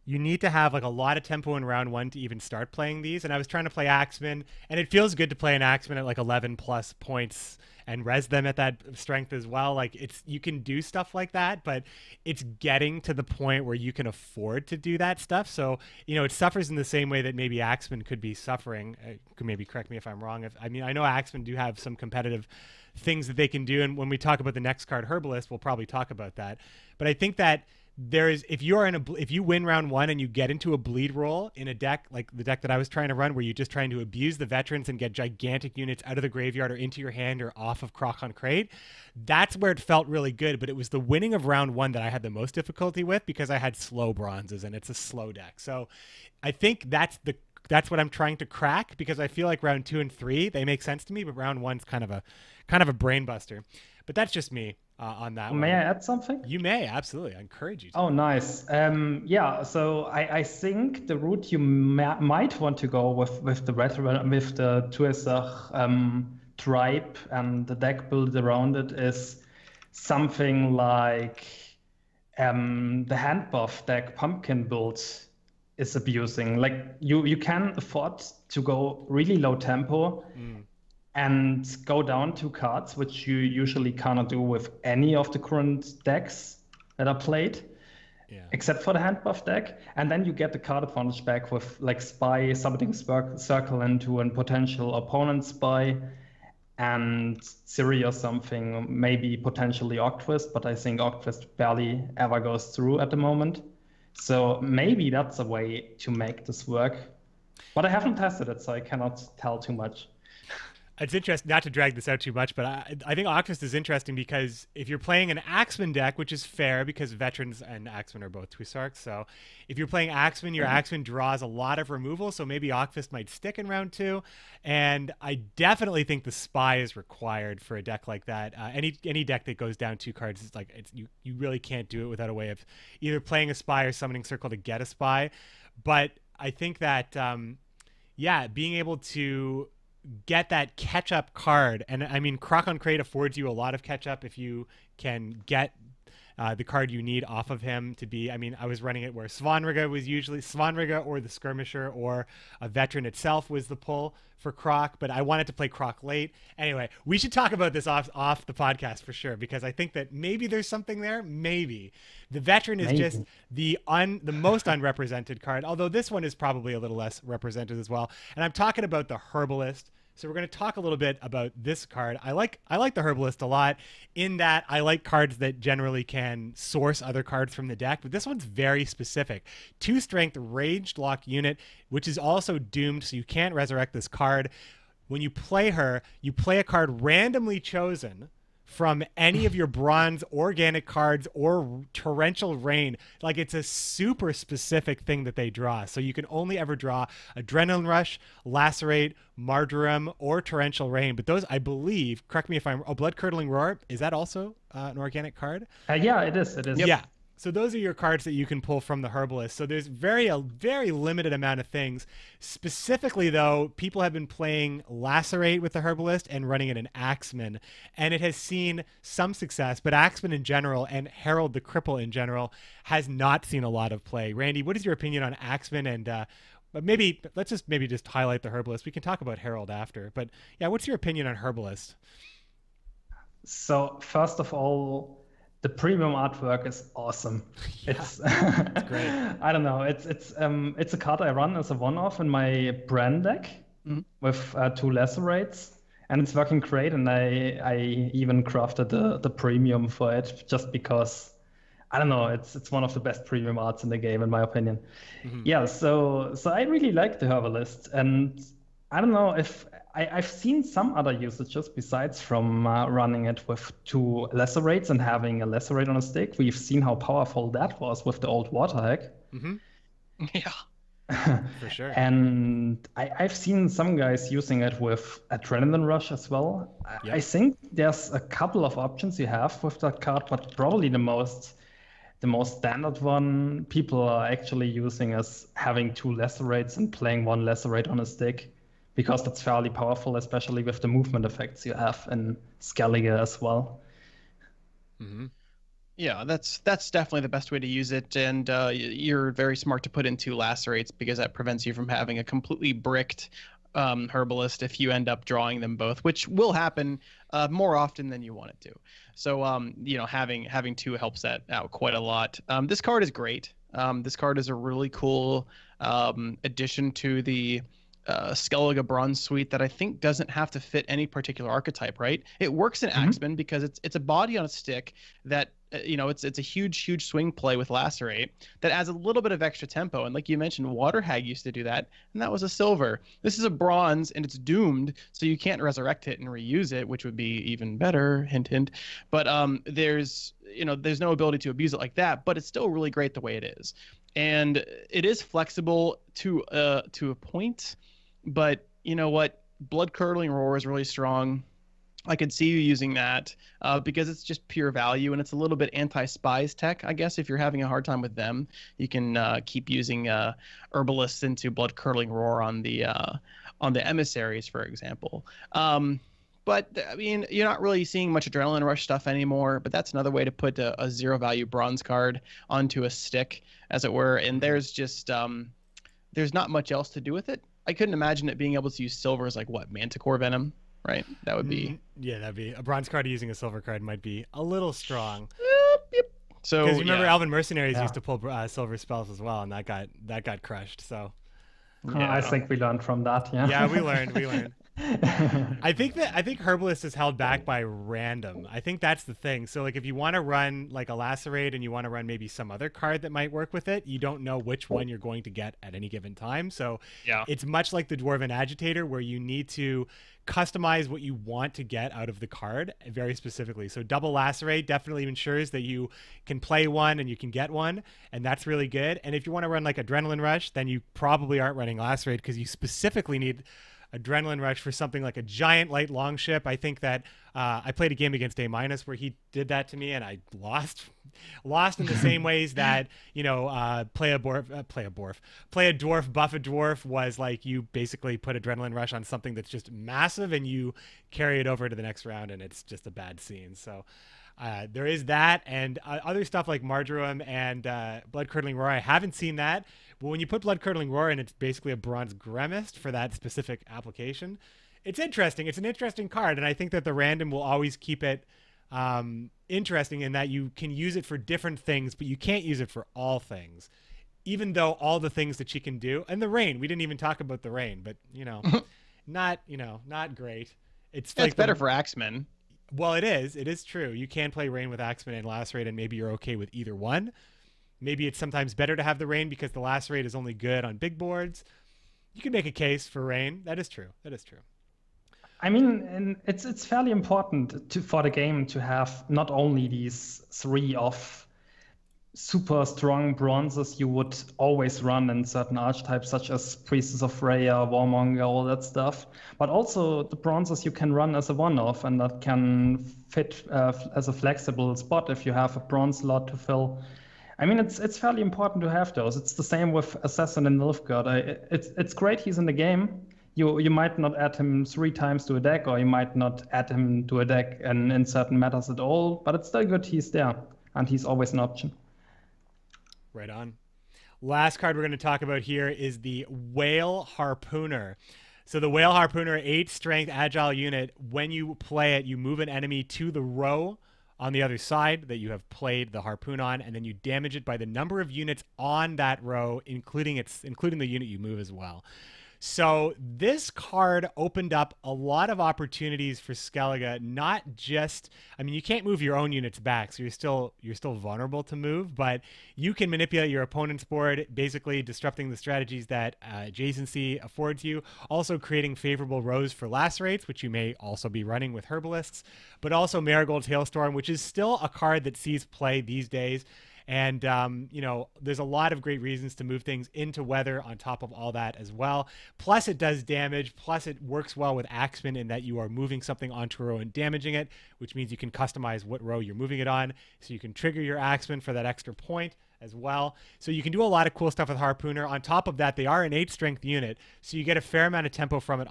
you need to have like a lot of tempo in round one to even start playing these. And I was trying to play Axeman, and it feels good to play an Axeman at like 11 plus points and res them at that strength as well. Like you can do stuff like that, but it's getting to the point where you can afford to do that stuff. So, it suffers in the same way that maybe Axeman could be suffering. Could maybe correct me if I'm wrong. I know Axeman do have some competitive things that they can do. And when we talk about the next card, Herbalist, we'll probably talk about that. But I think that if you win round one and you get into a bleed roll in a deck like the deck that I was trying to run, where you're just trying to abuse the veterans and get gigantic units out of the graveyard or into your hand or off of Croc on Crate, that's where it felt really good. But it was the winning of round one that I had the most difficulty with, because I had slow bronzes and it's a slow deck. So I think that's what I'm trying to crack, because I feel like round 2 and 3, they make sense to me, but round 1's kind of a brain buster. But that's just me on that one. May I add something? You may, absolutely. I encourage you to. Oh, nice. Yeah, so I think the route you might want to go with the Tuesach tribe and the deck built around it is something like the hand buff deck Pumpkin build is abusing. Like you can afford to go really low tempo and go down 2 cards, which you usually cannot do with any of the current decks that are played, except for the hand buff deck. And then you get the card advantage back with like Spy, summoning Circle into a potential opponent Spy, and Siri or something, maybe potentially Octwist, but I think Octwist barely ever goes through at the moment. So maybe that's a way to make this work. But I haven't tested it, so I cannot tell too much. It's interesting, not to drag this out too much, but I think Octwist is interesting because if you're playing an Axeman deck, which is fair because Veterans and Axeman are both Twisarks, so if you're playing Axeman, your Axeman draws a lot of removal, so maybe Octwist might stick in round 2, and I definitely think the Spy is required for a deck like that. Any deck that goes down 2 cards, is like you really can't do it without a way of either playing a Spy or summoning Circle to get a Spy. But I think that, being able to get that catch-up card, and I mean Croc on Crate affords you a lot of catch-up if you can get the card you need off of him to be, I was running it where Svanriga was usually Svanriga or the Skirmisher or a Veteran itself was the pull for Croc, but I wanted to play Croc late. Anyway, we should talk about this off the podcast for sure, because I think that maybe there's something there. Maybe the Veteran is just the most unrepresented card, although this one is probably a little less represented as well. And I'm talking about the Herbalist. So we're going to talk a little bit about this card. I like the Herbalist a lot, in that I like cards that generally can source other cards from the deck, but this one's very specific. 2 strength raged lock unit, which is also doomed, so you can't resurrect this card. When you play her, you play a card randomly chosen from any of your bronze organic cards or torrential rain. Like, it's a super specific thing that they draw. So you can only ever draw Adrenaline Rush, Lacerate, Marjoram, or Torrential Rain. But those, I believe, correct me if I'm, Blood Curdling Roar, is that also an organic card? Yeah, it is. It is. Yep. Yeah. So those are your cards that you can pull from the Herbalist. So there's a very limited amount of things. Specifically, though, people have been playing Lacerate with the Herbalist and running it in Axeman, and it has seen some success. But Axeman in general and Herald the Cripple in general has not seen a lot of play. Randy, what is your opinion on Axeman? And let's just highlight the Herbalist. We can talk about Herald after. But yeah, what's your opinion on Herbalist? So first of all, the premium artwork is awesome. Yeah, it's great. I don't know. It's a card I run as a one-off in my brand deck with 2 Lacerates, and it's working great. And I even crafted the premium for it just because, I don't know, it's one of the best premium arts in the game in my opinion. Yeah, so I really like the Herbalist, and I don't know if I've seen some other usages besides from running it with 2 Lacerates and having a Lacerate on a stick. We've seen how powerful that was with the old water hack. Yeah, for sure. And I've seen some guys using it with Adrenaline Rush as well. Yep. I think there's a couple of options you have with that card, but probably the most the most standard one people are actually using is having 2 lacerates and playing 1 lacerate on a stick, because that's fairly powerful, especially with the movement effects you have in Skellige as well. Mm-hmm. Yeah, that's definitely the best way to use it, and you're very smart to put in 2 lacerates because that prevents you from having a completely bricked herbalist if you end up drawing them both, which will happen more often than you want it to. So having 2 helps that out quite a lot. This card is great. This card is a really cool addition to the Skellige Bronze Suite that I think doesn't have to fit any particular archetype, right? It works in Axeman because it's a body on a stick that it's a huge swing play with Lacerate that adds a little bit of extra tempo. And like you mentioned, Water Hag used to do that, and that was a silver. This is a bronze, and it's doomed, so you can't resurrect it and reuse it, which would be even better. Hint, hint. But there's no ability to abuse it like that. But it's still really great the way it is, and it is flexible to a point. But you know what? Blood Curdling Roar is really strong. I could see you using that because it's just pure value, and it's a little bit anti-spies tech, I guess. If you're having a hard time with them, you can keep using Herbalists into Blood Curdling Roar on the emissaries, for example. But I mean, you're not really seeing much Adrenaline Rush stuff anymore. But that's another way to put a 0-value bronze card onto a stick, as it were. And there's just there's not much else to do with it. I couldn't imagine it being able to use silvers like what, Manticore Venom. Right, that would be that'd be a bronze card using a silver card might be a little strong. Yep. So because remember, Elven Mercenaries used to pull silver spells as well, and that got crushed. So I think we learned from that. Yeah, we learned. I think Herbalist is held back by random. I think that's the thing. So like if you want to run like a Lacerate and you want to run maybe some other card that might work with it, you don't know which one you're going to get at any given time. So it's much like the Dwarven Agitator, where you need to customize what you want to get out of the card very specifically. So double Lacerate definitely ensures that you can play one and you can get one, and that's really good. And if you want to run like Adrenaline Rush, then you probably aren't running Lacerate because you specifically need Adrenaline Rush for something like a giant light longship. I think that I played a game against A- where he did that to me, and I lost in the same ways that play a dwarf, buff a dwarf was like you basically put Adrenaline Rush on something that's just massive and you carry it over to the next round, and it's just a bad scene. So there is that, and other stuff like Marjoram and Blood Curdling Roar. I haven't seen that. But when you put Blood Curdling Roar in, it's basically a bronze Gremist for that specific application. It's interesting. It's an interesting card, and I think that the random will always keep it interesting in that you can use it for different things, but you can't use it for all things, even though all the things that she can do. And the rain, we didn't even talk about the rain, but not great. It's better for Axemen. Well, it is. It is true. You can play rain with Axeman and Lacerate, and maybe you're okay with either one. Maybe it's sometimes better to have the rain because the Lacerate is only good on big boards. You can make a case for rain. That is true. I mean, and it's fairly important for the game to have not only these 3 of super strong bronzes you would always run in certain archetypes, such as Priestess of Rhea, Warmonger, all that stuff, but also the bronzes you can run as a one-off, and that can fit as a flexible spot if you have a bronze slot to fill. I mean, it's fairly important to have those. It's the same with Assassin and Nilfgaard. It's great he's in the game. You might not add him 3 times to a deck, or you might not add him to a deck in certain matters at all, but it's still good he's there, and he's always an option. Right on. Last card we're going to talk about here is the Whale Harpooner. So the Whale Harpooner, 8 strength agile unit. When you play it, you move an enemy to the row on the other side that you have played the harpoon on, and then you damage it by the number of units on that row, including the unit you move as well. So this card opened up a lot of opportunities for Skellige. Not just, I mean, you can't move your own units back, so you're still vulnerable to move, but you can manipulate your opponent's board, basically disrupting the strategies that adjacency affords you. Also creating favorable rows for Lacerates, which you may also be running with Herbalists, but also Marigold's Hailstorm, which is still a card that sees play these days. And, there's a lot of great reasons to move things into weather on top of all that as well. Plus, it does damage. Plus, it works well with Axeman in that you are moving something onto a row and damaging it, which means you can customize what row you're moving it on. So you can trigger your Axeman for that extra point as well. So you can do a lot of cool stuff with Harpooner. On top of that, they are an 8 strength unit, so you get a fair amount of tempo from it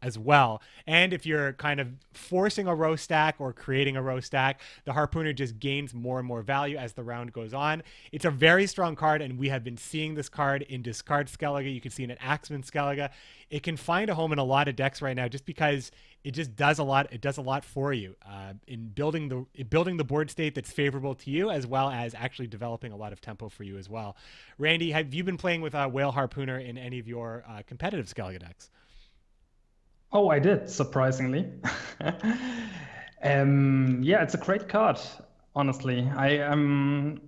as well. And if you're kind of forcing a row stack or creating a row stack, the Harpooner just gains more and more value as the round goes on. It's a very strong card, and we have been seeing this card in Discard Skellige. You can see it in Axeman Skellige. It can find a home in a lot of decks right now just because it just does a lot. It does a lot for you in building the board state that's favorable to you, as well as actually developing a lot of tempo for you as well. Randy, have you been playing with Whale Harpooner in any of your competitive Skellige decks? Oh, I did, surprisingly. Yeah, it's a great card, honestly. I am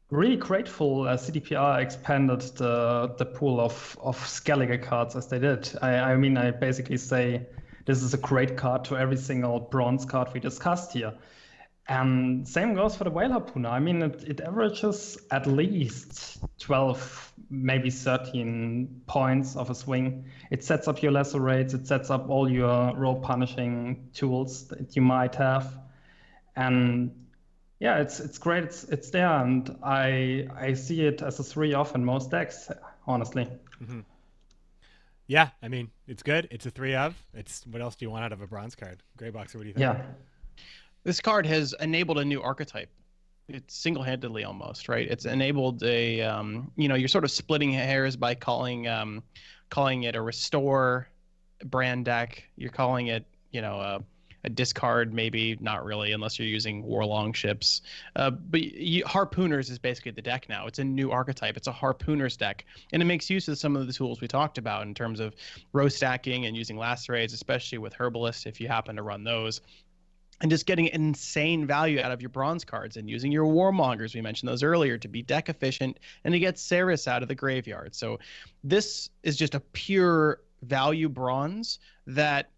really grateful CDPR expanded the pool of Skellige cards as they did. I mean, I basically say this is a great card to every single bronze card we discussed here. And same goes for the Whale Harpooner. I mean, it averages at least 12, maybe 13 points of a swing. It sets up your lacerates, it sets up all your row punishing tools that you might have. And yeah, it's great. It's there, and I see it as a 3-off in most decks, honestly. Mm-hmm. Yeah, I mean, it's good. It's a 3-of. It's what else do you want out of a bronze card? Greyboxer, what do you think? Yeah. This card has enabled a new archetype. It's single-handedly almost, right? It's enabled a, you're sort of splitting hairs by calling it a restore brand deck. You're calling it, a discard, maybe not really, unless you're using Warlong ships. But Harpooners is basically the deck now. It's a new archetype. It's a Harpooners deck, and it makes use of some of the tools we talked about in terms of row stacking and using lacerates, especially with Herbalist if you happen to run those. And just getting insane value out of your bronze cards and using your Warmongers, we mentioned those earlier, to be deck efficient and to get Ceres out of the graveyard. So this is just a pure value bronze that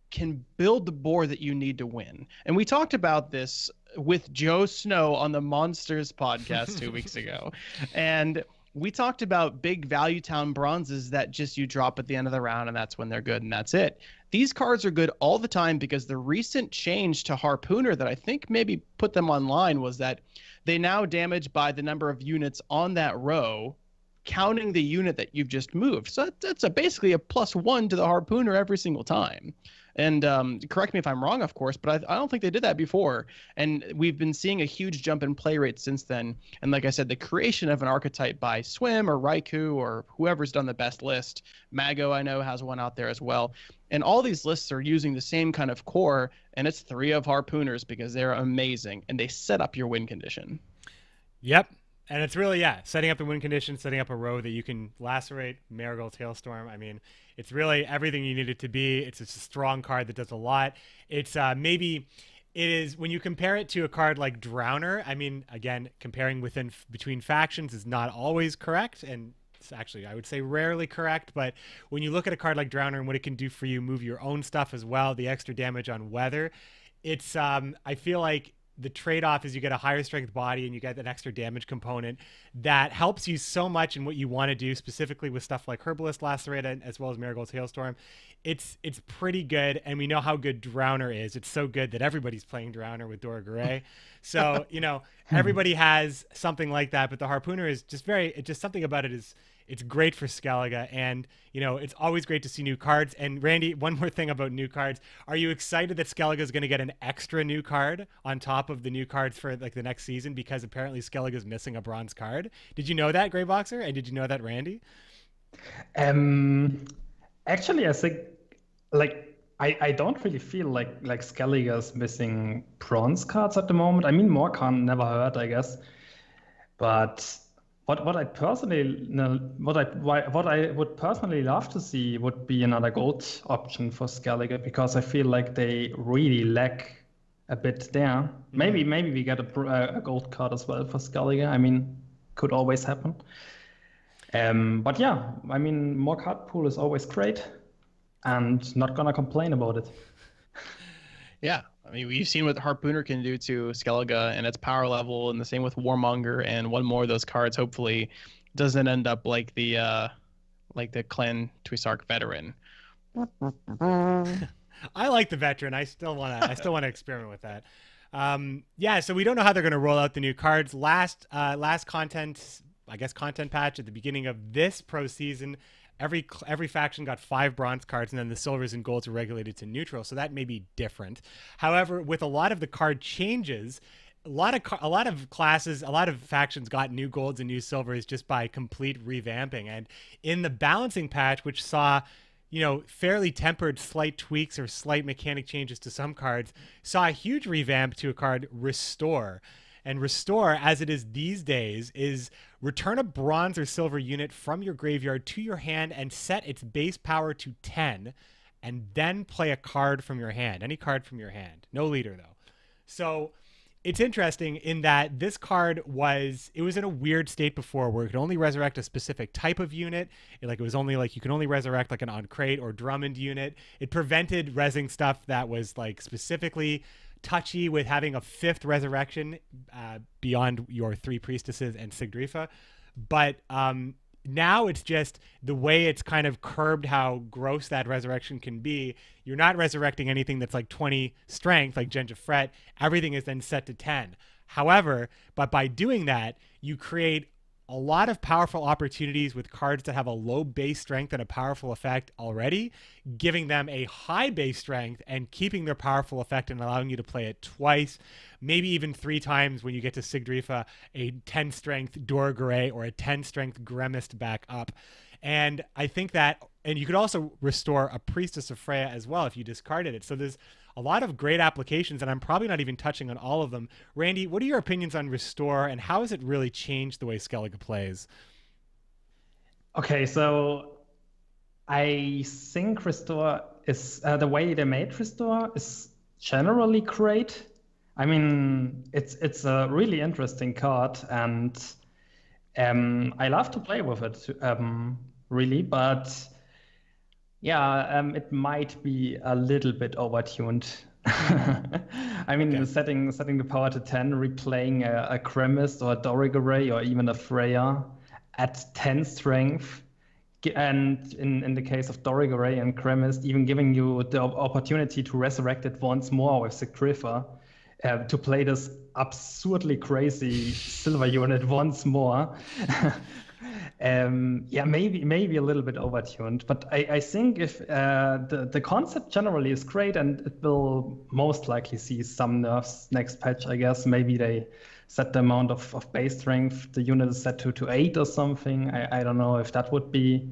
can build the board that you need to win. And we talked about this with Joe Snow on the Monsters podcast 2 weeks ago. And we talked about big value town bronzes that just you drop at the end of the round and that's when they're good and that's it. These cards are good all the time because the recent change to Harpooner that I think maybe put them online was that they now damage by the number of units on that row, counting the unit that you've just moved. So that's basically a +1 to the Harpooner every single time. And correct me if I'm wrong, of course, but I don't think they did that before. And we've been seeing a huge jump in play rate since then. And like I said, the creation of an archetype by Swim or Raikou or whoever's done the best list, Mago I know has one out there as well. And all these lists are using the same kind of core, and it's 3 of Harpooners because they're amazing and they set up your win condition. Yep. And it's really, setting up the win condition, setting up a row that you can lacerate, Marigold, Tailstorm. I mean, it's really everything you need it to be. It's a strong card that does a lot. It's it is, when you compare it to a card like Drowner, I mean, again, comparing between factions is not always correct. And it's actually, I would say, rarely correct. But when you look at a card like Drowner and what it can do for you, move your own stuff as well, the extra damage on weather, it's, I feel like, the trade-off is you get a higher strength body and you get an extra damage component that helps you so much in what you want to do, specifically with stuff like Herbalist, Lacerate, as well as Marigold's Hailstorm. It's pretty good, and we know how good Drowner is. It's so good that everybody's playing Drowner with Dora Garay. So, everybody has something like that, but the Harpooner is just something about it is, it's great for Skellige, and it's always great to see new cards. And Randy, one more thing about new cards: are you excited that Skellige is going to get an extra new card on top of the new cards for like the next season? Because apparently Skellige is missing a bronze card. Did you know that, Greyboxer? And did you know that, Randy? Actually, I think I don't really feel like Skellige is missing bronze cards at the moment. I mean, Morkan never heard, I guess, but. What I would personally love to see would be another gold option for Skellige, because I feel like they really lack a bit there. Maybe we get a gold card as well for Skellige. I mean, could always happen. But yeah, I mean, more card pool is always great, and not gonna complain about it. Yeah, I mean, we've seen what Harpooner can do to Skellige and its power level, and the same with Warmonger, and one more of those cards hopefully doesn't end up like the Clan Twisark veteran. I like the veteran. I still wanna experiment with that. Yeah, so we don't know how they're gonna roll out the new cards. Last content patch at the beginning of this pro season, every faction got 5 bronze cards, and then the silvers and golds were regulated to neutral, so that may be different. However, with a lot of the card changes, a lot of classes, a lot of factions got new golds and new silvers just by complete revamping. And in the balancing patch, which saw fairly tempered slight tweaks or slight mechanic changes to some cards, saw a huge revamp to a card, Restore. And Restore, as it is these days, is return a bronze or silver unit from your graveyard to your hand and set its base power to 10, and then play a card from your hand. Any card from your hand. No leader, though. So it's interesting in that this card was in a weird state before where it could only resurrect a specific type of unit. It was only you could only resurrect like an On-Crate or Drummond unit. It prevented rezzing stuff that was specifically touchy with having a 5th resurrection beyond your 3 priestesses and Sigdrifa. But now it's just the way it's kind of curbed how gross that resurrection can be. You're not resurrecting anything that's 20 strength, like Genja Fret. Everything is then set to 10. However, but by doing that, you create a lot of powerful opportunities with cards that have a low base strength and a powerful effect already, giving them a high base strength and keeping their powerful effect and allowing you to play it twice, maybe even 3 times when you get to Sigdrifa, a 10 strength Dorgare or a 10 strength Gremist back up. And I think that, and you could also restore a Priestess of Freya as well if you discarded it. So there's a lot of great applications, and I'm probably not even touching on all of them. Randy, what are your opinions on Restore, and how has it really changed the way Skellige plays? Okay, so I think Restore is the way they made Restore is generally great. I mean, it's a really interesting card, and I love to play with it, really, but yeah, it might be a little bit overtuned. I mean, Okay. setting the power to 10, replaying a Gremist or a Dorigare or even a Freya at 10 strength, and in the case of Dorigare and Gremist, even giving you the opportunity to resurrect it once more with Sigdrifa, to play this absurdly crazy silver unit once more. Yeah, maybe a little bit overtuned, but I think if the concept generally is great, and it will most likely see some nerfs next patch, I guess. Maybe they set the amount of base strength the unit is set to 8 or something. I don't know if that would be.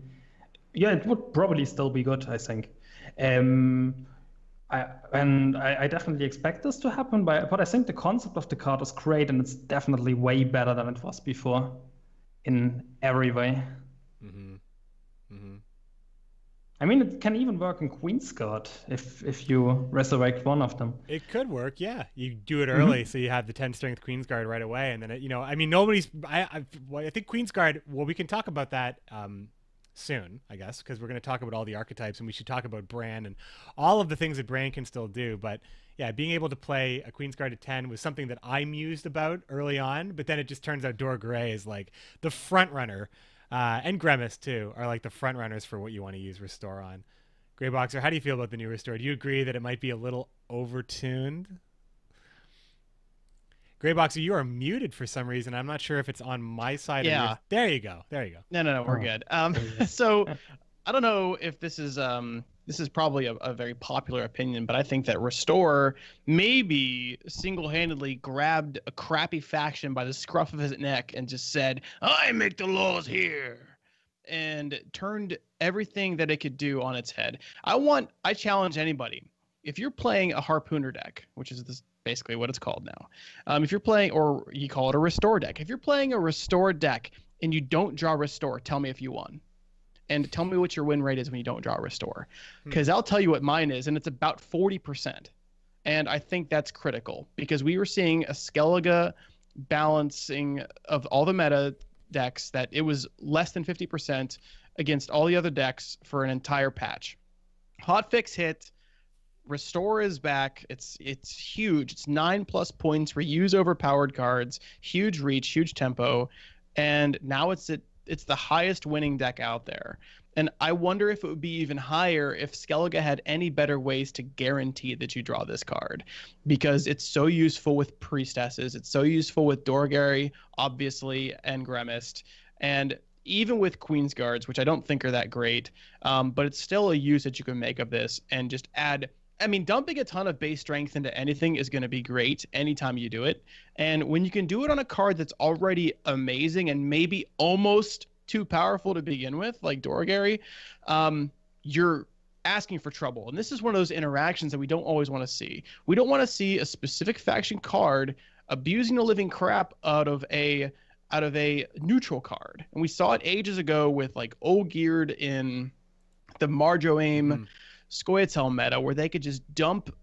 Yeah, it would probably still be good, I think. I definitely expect this to happen, but I think the concept of the card is great, and it's definitely way better than it was before in every way. Mm-hmm. Mm-hmm. I mean, it can even work in Queensguard if you resurrect one of them. It could work, yeah. You do it early, so you have the 10 strength Queensguard right away, and then I mean, I think Queensguard. Well, we can talk about that soon, I guess, because we're going to talk about all the archetypes, and we should talk about Bran and all of the things that Bran can still do. But yeah, being able to play a Queensguard at 10 was something that I mused about early on, but then it just turns out Dorgare is the front runner, and Gremist too are the front runners for what you want to use Restore on. Greyboxer, how do you feel about the new Restore? Do you agree that it might be a little overtuned? Greyboxer, you are muted for some reason. I'm not sure if it's on my side. Yeah. Or there you go. No, we're good. So I don't know if this is probably a very popular opinion, but I think that Restore maybe single-handedly grabbed a crappy faction by the scruff of his neck and just said, "I make the laws here," and turned everything that it could do on its head. I challenge anybody. If you're playing a Harpooner deck, which is basically what it's called now, if you're playing, or you call it a Restore deck, if you're playing a Restore deck and you don't draw Restore, tell me if you won. And tell me what your win rate is when you don't draw Restore. Because I'll tell you what mine is, and it's about 40%. And I think that's critical, because we were seeing a Skellige balancing of all the meta decks that it was less than 50% against all the other decks for an entire patch. Hotfix hit, Restore is back. It's huge. It's 9+ points, reuse overpowered cards, huge reach, huge tempo, and now it's the highest winning deck out there. And I wonder if it would be even higher if Skellige had any better ways to guarantee that you draw this card, because it's so useful with priestesses, it's so useful with Dorgary, obviously, and Gremist, and even with Queen's Guards, which I don't think are that great, but it's still a use that you can make of this and just add. I mean, dumping a ton of base strength into anything is going to be great anytime you do it. And when you can do it on a card that's already amazing and maybe almost too powerful to begin with, like Dorgary, you're asking for trouble. And this is one of those interactions that we don't always want to see. We don't want to see a specific faction card abusing the living crap out of a neutral card. And we saw it ages ago with like Olgierd in the Marjoaim Scoia'tael meta, where they could just dump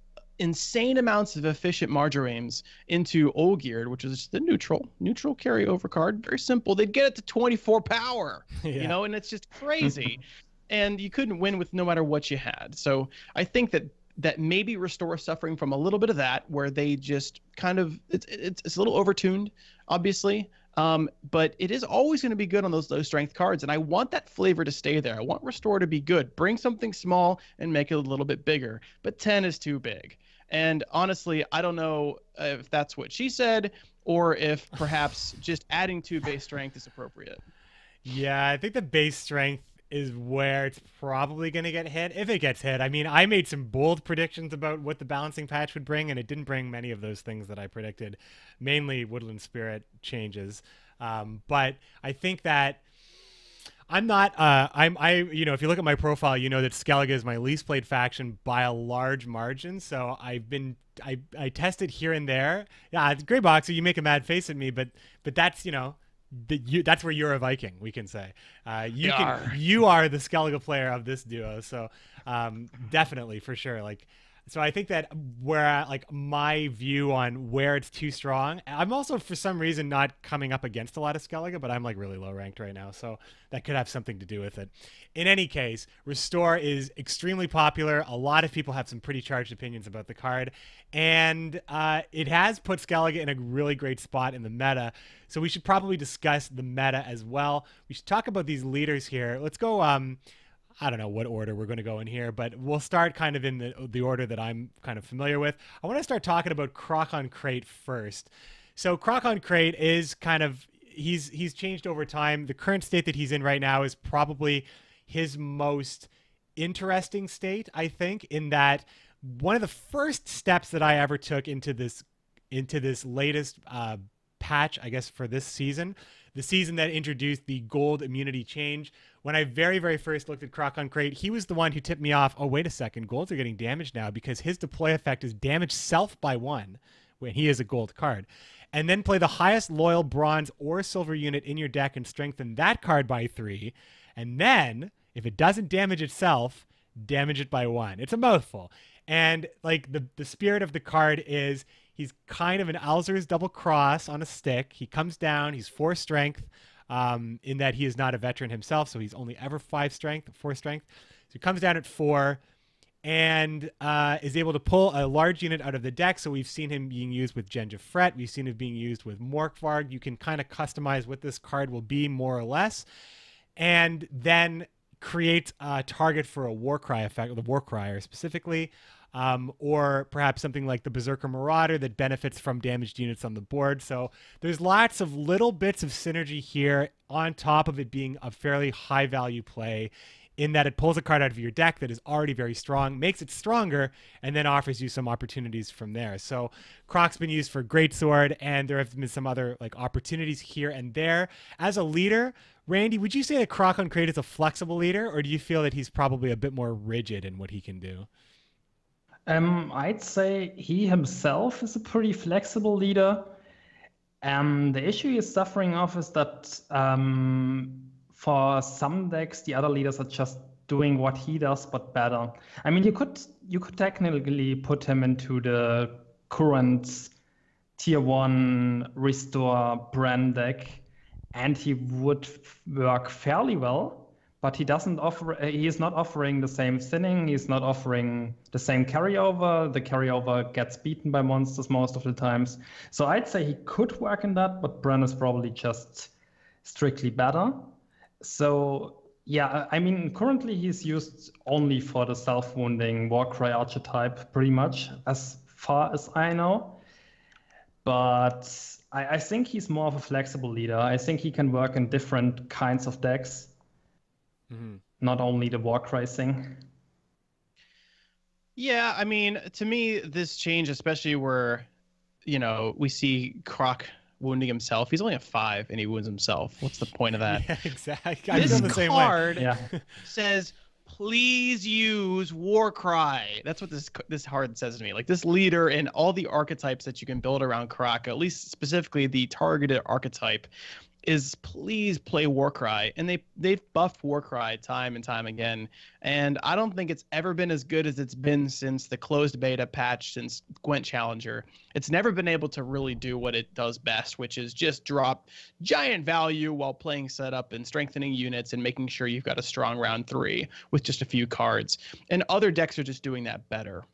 insane amounts of efficient Marjoaims into Olgierd, which is the neutral carryover card. Very simple. They'd get it to 24 power, you know, and it's just crazy. And you couldn't win with no matter what you had. So I think that maybe Restore is suffering from a little bit of that, where they just kind of it's a little overtuned, obviously. But it is always going to be good on those low strength cards, and I want that flavor to stay there. I want Restore to be good. Bring something small and make it a little bit bigger, but 10 is too big. And honestly, I don't know if that's what she said or if perhaps just adding 2 base strength is appropriate. Yeah, I think the base strength is where it's probably going to get hit, if it gets hit. I mean, I made some bold predictions about what the balancing patch would bring, and it didn't bring many of those things that I predicted, mainly Woodland Spirit changes. But I think that I'm not, you know, if you look at my profile, you know that Skellige is my least played faction by a large margin. So I tested here and there. Yeah, it's Greyboxer, you make a mad face at me, but that's, you know, that's where you're a Viking, we can say. You are the Skellige player of this duo, so definitely, for sure. Like, so I think that where like my view on where it's too strong, I'm also for some reason not coming up against a lot of Skellige, but I'm like really low ranked right now, so that could have something to do with it. In any case, Restore is extremely popular. A lot of people have some pretty charged opinions about the card, and it has put Skellige in a really great spot in the meta. So we should probably discuss the meta as well. We should talk about these leaders here. Let's go. I don't know what order we're going to go in here, but we'll start kind of in the order that I'm kind of familiar with. I want to start talking about Crocon Crate first. So Crocon Crate is kind of, he's changed over time. The current state that he's in right now is probably his most interesting state, I think, in that one of the first steps that I ever took into this latest patch, I guess, for this season, the season that introduced the gold immunity change. When I very, very first looked at Crocon Crate, he was the one who tipped me off. Oh, wait a second. Golds are getting damaged now because his deploy effect is damage self by 1 when he is a gold card. And then play the highest loyal bronze or silver unit in your deck and strengthen that card by 3. And then, if it doesn't damage itself, damage it by 1. It's a mouthful. And like the spirit of the card is he's kind of an Alzur's double cross on a stick. He comes down, he's 4 strength, in that he is not a veteran himself, so he's only ever 4 strength. So he comes down at 4 and is able to pull a large unit out of the deck. So we've seen him being used with Genja Fret. We've seen him being used with Morkvarg. You can kind of customize what this card will be more or less. And then create a target for a Warcry effect, the Warcrier specifically. Or perhaps something like the Berserker Marauder that benefits from damaged units on the board. So there's lots of little bits of synergy here on top of it being a fairly high value play, in that it pulls a card out of your deck that is already very strong, makes it stronger, and then offers you some opportunities from there. So Croc's been used for Greatsword, and there have been some other like opportunities here and there. As a leader, Randy, would you say that Crocon Crate is a flexible leader, or do you feel that he's probably a bit more rigid in what he can do? I'd say he himself is a pretty flexible leader. The issue he's suffering of is that for some decks, the other leaders are just doing what he does, but better. I mean, you could technically put him into the current tier 1 Restore brand deck, and he would work fairly well. but he doesn't offer. He is not offering the same thinning. He's not offering the same carryover. The carryover gets beaten by monsters most of the times. So I'd say he could work in that, but Bren is probably just strictly better. So yeah, I mean, currently he's used only for the self-wounding Warcry archetype, pretty much, as far as I know. But I think he's more of a flexible leader. I think he can work in different kinds of decks, not only the Warcry thing. Yeah, I mean, to me, this change, especially where, you know, we see Croc wounding himself. He's only a 5 and he wounds himself. What's the point of that? Yeah, exactly. I feel This the same way. card says, please use Warcry. That's what this card says to me. Like, this leader and all the archetypes that you can build around Croc, at least specifically the targeted archetype, is please play Warcry. And they've buffed Warcry time and time again. And I don't think it's ever been as good as it's been since the closed beta patch, since Gwent Challenger. It's never been able to really do what it does best, which is just drop giant value while playing setup and strengthening units and making sure you've got a strong round 3 with just a few cards. And other decks are just doing that better.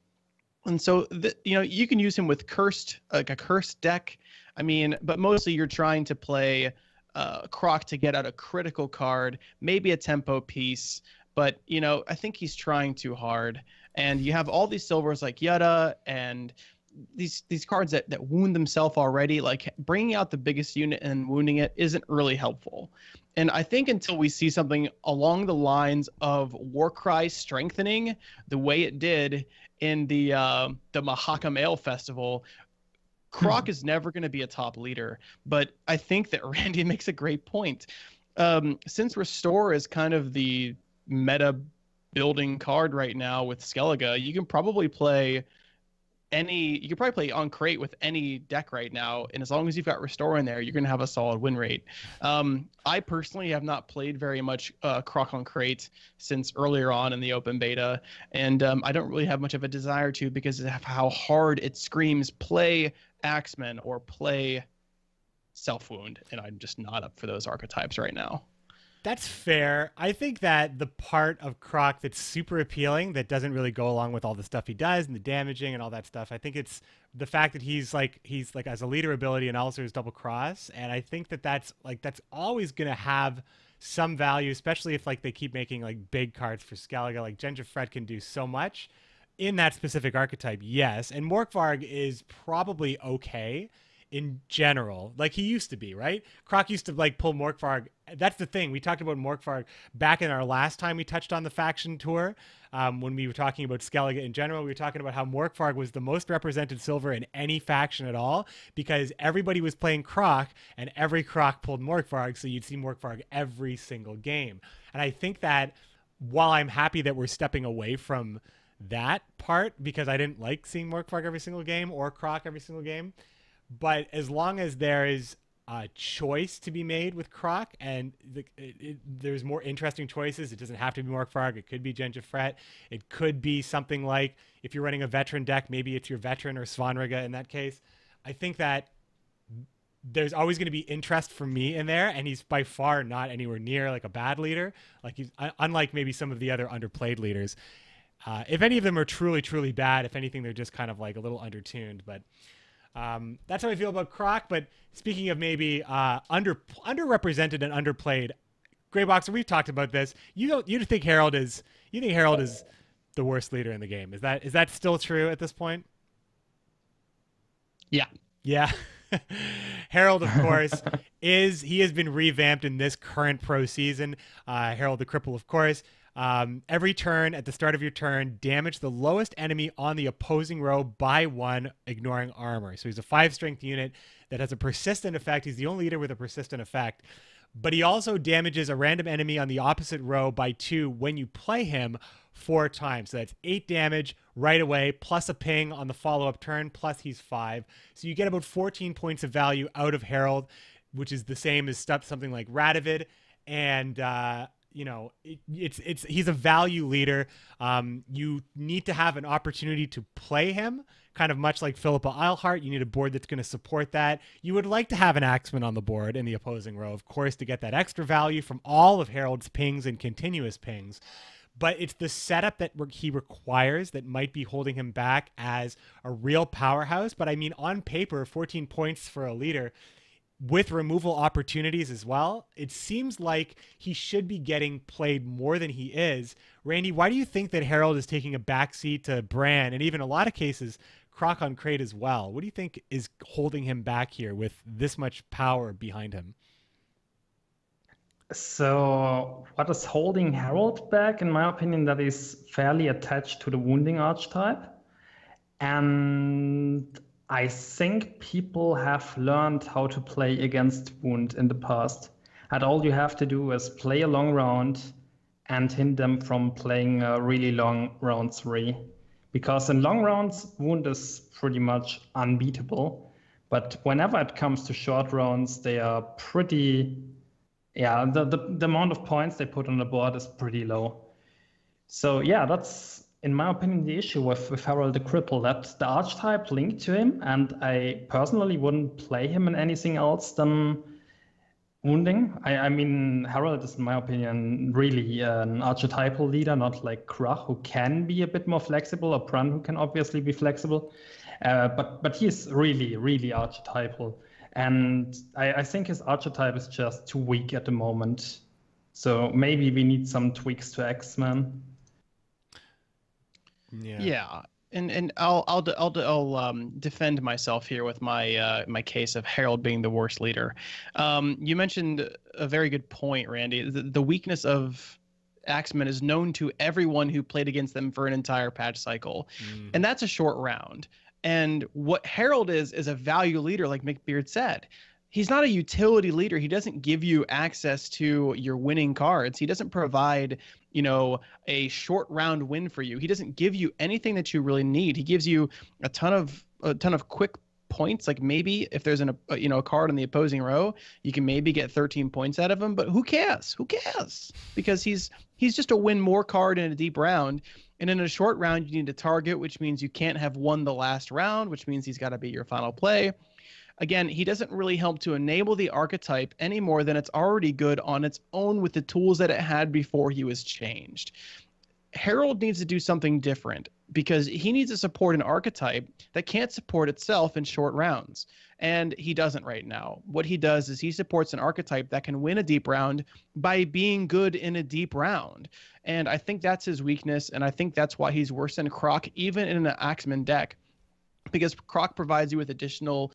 And so, you know, you can use him with cursed, like a cursed deck. I mean, but mostly you're trying to play Croc to get out a critical card, maybe a tempo piece, but you know, I think he's trying too hard. And you have all these silvers like Yutta and these cards that wound themselves already. Like, bringing out the biggest unit and wounding it isn't really helpful. And I think until we see something along the lines of Warcry strengthening the way it did in the Mahaka Mail Festival, Croc is never going to be a top leader. But I think that Randy makes a great point. Since Restore is kind of the meta building card right now with Skellige, you can probably play on crate with any deck right now, and as long as you've got Restore in there, you're going to have a solid win rate. I personally have not played very much Croc on crate since earlier on in the open beta, and I don't really have much of a desire to, because of how hard it screams play Axeman or play Self-Wound, and I'm just not up for those archetypes right now. That's fair. I think that the part of Croc that's super appealing, that doesn't really go along with all the stuff he does and the damaging and all that stuff, I think it's the fact that he's like as a leader ability and also his double cross. And I think that that's always going to have some value, especially if like they keep making like big cards for Skellige. Like Gingerfred can do so much in that specific archetype. Yes. And Morkvarg is probably okay in general, like he used to be, right? Croc used to like pull Morkvarg. That's the thing. We talked about Morkvarg back in our last time we touched on the faction tour. When we were talking about Skellige in general, we were talking about how Morkvarg was the most represented silver in any faction at all, because everybody was playing Croc and every Croc pulled Morkvarg. So you'd see Morkvarg every single game. And I think that while I'm happy that we're stepping away from that part, because I didn't like seeing Morkvarg every single game or Croc every single game, but as long as there is a choice to be made with Croc and there's more interesting choices, it doesn't have to be Morkvarg. It could be Gingerfret. It could be something like, if you're running a veteran deck, maybe it's your veteran or Svanriga in that case. I think that there's always going to be interest for me in there, and he's by far not anywhere near like a bad leader. Like, he's unlike maybe some of the other underplayed leaders. If any of them are truly, truly bad, if anything, they're just kind of like a little undertuned, but that's how I feel about Croc. But speaking of maybe underrepresented and underplayed, Greyboxer, we've talked about this. You think Harold is the worst leader in the game? Is that still true at this point? Yeah. Harold, of course, he has been revamped in this current pro season. Harold the Cripple, of course. Every turn, at the start of your turn, damage the lowest enemy on the opposing row by 1, ignoring armor. So he's a 5 strength unit that has a persistent effect. He's the only leader with a persistent effect. But he also damages a random enemy on the opposite row by 2 when you play him 4 times. So that's 8 damage right away, plus a ping on the follow-up turn, plus he's 5. So you get about 14 points of value out of Harold, which is the same as something like Radovid. And you know, he's a value leader. You need to have an opportunity to play him, kind of much like Philippa Eilhart. You need a board that's going to support that. You would like to have an Axeman on the board in the opposing row, of course, to get that extra value from all of Harold's pings and continuous pings. But it's the setup that he requires that might be holding him back as a real powerhouse. But I mean, on paper, 14 points for a leader with removal opportunities as well, it seems like he should be getting played more than he is. Randy, why do you think that Harold is taking a backseat to Bran, and even a lot of cases, Croc on Crate as well? What do you think is holding him back here with this much power behind him? So what is holding Harold back, in my opinion, that is fairly attached to the wounding archetype. And I think people have learned how to play against wound in the past. And all you have to do is play a long round and hint them from playing a really long round 3. Because in long rounds, wound is pretty much unbeatable. But whenever it comes to short rounds, they are pretty... Yeah, the amount of points they put on the board is pretty low. So yeah, that's, in my opinion, the issue with Harold the Cripple, that the archetype linked to him, and I personally wouldn't play him in anything else than wounding. I mean, Harold is, in my opinion, really an archetypal leader, not like Krach, who can be a bit more flexible, or Bran, who can obviously be flexible. But he's really, really archetypal. And I think his archetype is just too weak at the moment. So maybe we need some tweaks to X-Men. Yeah. And I'll defend myself here with my my case of Harold being the worst leader. You mentioned a very good point, Randy. The weakness of Axemen is known to everyone who played against them for an entire patch cycle, and that's a short round. And what Harold is a value leader, like McBeard said. He's not a utility leader. He doesn't give you access to your winning cards. He doesn't provide, you know, a short round win for you. He doesn't give you anything that you really need. He gives you a ton of quick points. Like maybe if there's a card in the opposing row, you can maybe get 13 points out of him. But who cares? Who cares? Because he's just a win more card in a deep round. And in a short round, you need to target, which means you can't have won the last round, which means he's got to be your final play. Again, he doesn't really help to enable the archetype any more than it's already good on its own with the tools that it had before he was changed. Harold needs to do something different because he needs to support an archetype that can't support itself in short rounds. And he doesn't right now. What he does is he supports an archetype that can win a deep round by being good in a deep round. And I think that's his weakness, and I think that's why he's worse than Croc, even in an Axeman deck. Because Croc provides you with additional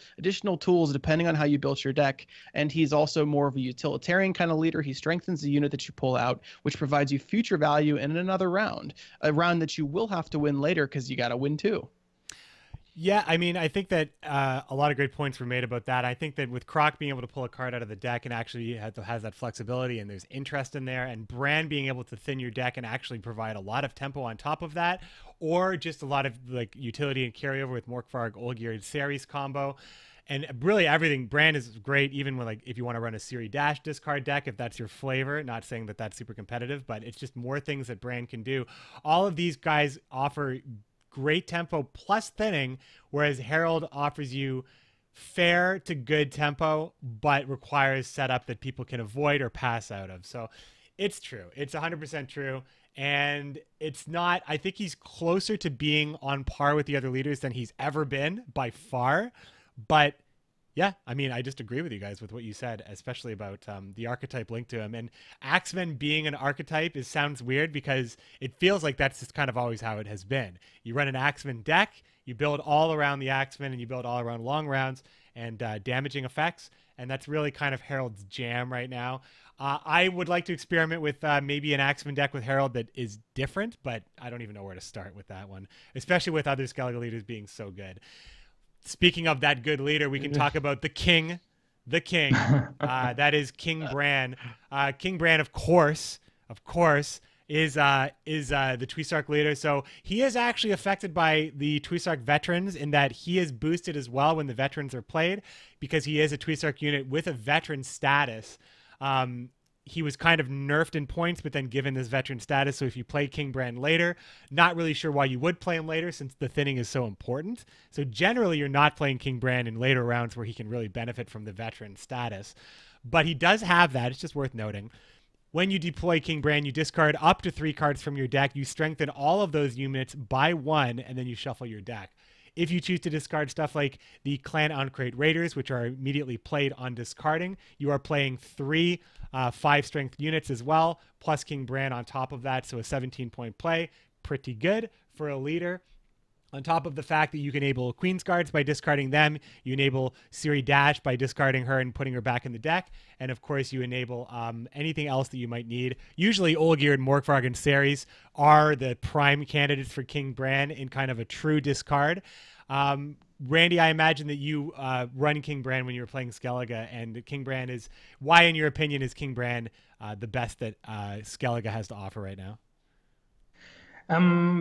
tools depending on how you built your deck, and he's also more of a utilitarian kind of leader. He strengthens the unit that you pull out, which provides you future value in another round, a round that you will have to win later because you got to win too. Yeah, I mean, I think that a lot of great points were made about that. I think that with Croc being able to pull a card out of the deck and actually has that flexibility and there's interest in there, and Bran being able to thin your deck and actually provide a lot of tempo on top of that, or just a lot of like utility and carryover with Morkvarg, Olgierd, and Ceres combo. And really everything, Bran is great, even when like if you want to run a Siri Dash discard deck, if that's your flavor. Not saying that that's super competitive, but it's just more things that Bran can do. All of these guys offer great tempo plus thinning, whereas Harold offers you fair to good tempo, but requires setup that people can avoid or pass out of. So it's true. It's 100% true. And it's not, I think he's closer to being on par with the other leaders than he's ever been by far. But yeah, I mean, I just agree with you guys with what you said, especially about the archetype linked to him. And Axeman being an archetype sounds weird because it feels like that's just kind of always how it has been. You run an Axeman deck, you build all around the Axeman, and you build all around long rounds and damaging effects. And that's really kind of Harold's jam right now. I would like to experiment with maybe an Axeman deck with Harold that is different, but I don't even know where to start with that one, especially with other Skellige leaders being so good. Speaking of that good leader, we can talk about the king. That is King Bran. King Bran, of course, is the Twisark leader. So he is actually affected by the Twisark veterans in that he is boosted as well when the veterans are played because he is a Twisark unit with a veteran status. he was kind of nerfed in points, but then given this veteran status. So if you play King Bran later, not really sure why you would play him later since the thinning is so important. So generally, you're not playing King Bran in later rounds where he can really benefit from the veteran status. But he does have that. It's just worth noting. When you deploy King Bran, you discard up to 3 cards from your deck. You strengthen all of those units by 1, and then you shuffle your deck. If you choose to discard stuff like the Clan Uncrate Raiders, which are immediately played on discarding, you are playing 3 5-strength units as well, plus King Bran on top of that. So a 17-point play, pretty good for a leader. On top of the fact that you can enable Queen's Guards by discarding them, you enable Ciri Dash by discarding her and putting her back in the deck, and of course you enable anything else that you might need. Usually Olgierd, Morkvarg, and Ceres are the prime candidates for King Bran in kind of a true discard. Randy, I imagine that you run King Bran when you were playing Skellige, and King Bran is, why in your opinion is King Bran the best that Skellige has to offer right now?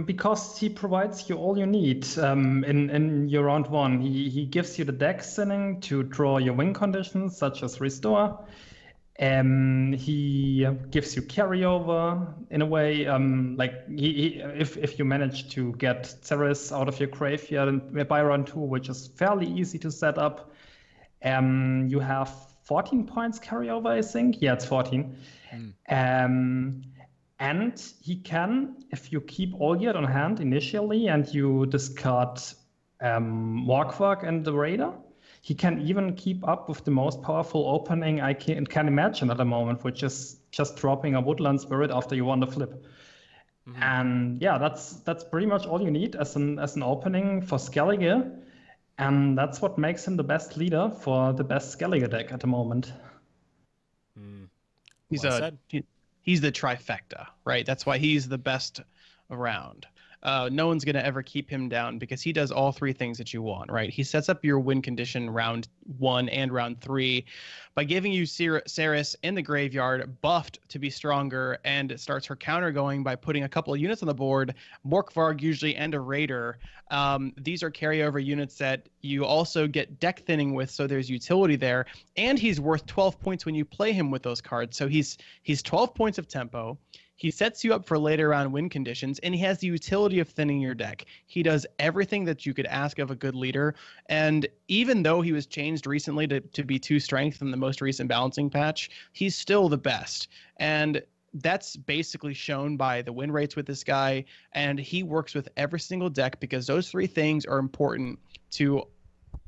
Because he provides you all you need in your round 1. He gives you the deck thinning to draw your win conditions, such as restore. He gives you carryover in a way. If you manage to get Ceres out of your graveyard by round 2, which is fairly easy to set up, you have 14 points carryover, I think. Yeah, it's 14. And he can, if you keep Olgierd on hand initially and you discard Morkvarg and the Raider, he can even keep up with the most powerful opening I can imagine at the moment, which is just dropping a Woodland Spirit after you won the flip. And yeah, that's pretty much all you need as an opening for Skellige. And that's what makes him the best leader for the best Skellige deck at the moment. He's the trifecta, right? That's why he's the best around. No one's going to ever keep him down because he does all 3 things that you want, right? He sets up your win condition round 1 and round 3 by giving you Ceres in the graveyard buffed to be stronger, and it starts her counter going by putting a couple of units on the board, Morkvarg usually, and a Raider. These are carryover units that you also get deck thinning with, so there's utility there, and he's worth 12 points when you play him with those cards. So he's 12 points of tempo. He sets you up for later round win conditions, and he has the utility of thinning your deck. He does everything that you could ask of a good leader, and even though he was changed recently to be 2 strength in the most recent balancing patch, he's still the best. And that's basically shown by the win rates with this guy, and he works with every single deck because those 3 things are important to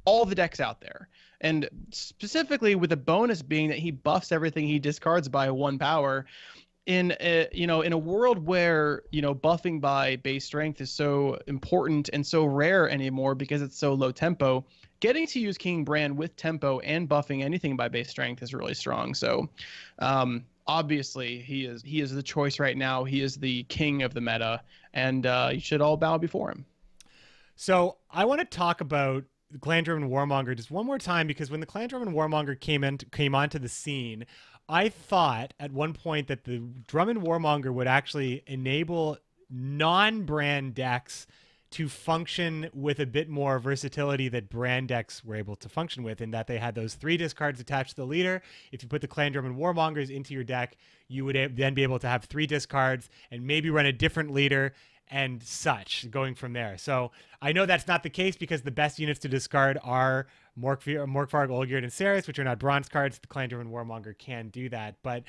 all the decks out there. And specifically with the bonus being that he buffs everything he discards by 1 power. In a world where buffing by base strength is so important and so rare anymore because it's so low tempo, getting to use King Bran with tempo and buffing anything by base strength is really strong. So obviously he is the choice right now. He is the king of the meta, and you should all bow before him. So I want to talk about the Clan-driven Warmonger just one more time, because when the Clan-driven Warmonger came onto the scene, I thought at one point that the Drummond Warmonger would actually enable non-Bran decks to function with a bit more versatility that Bran decks were able to function with, in that they had those 3 discards attached to the leader. If you put the Clan-driven Warmongers into your deck, you would then be able to have 3 discards and maybe run a different leader and such, going from there. So I know that's not the case because the best units to discard are Morkvarg, Olgierd, and Ceres, which are not bronze cards. The Clan-driven Warmonger can do that. But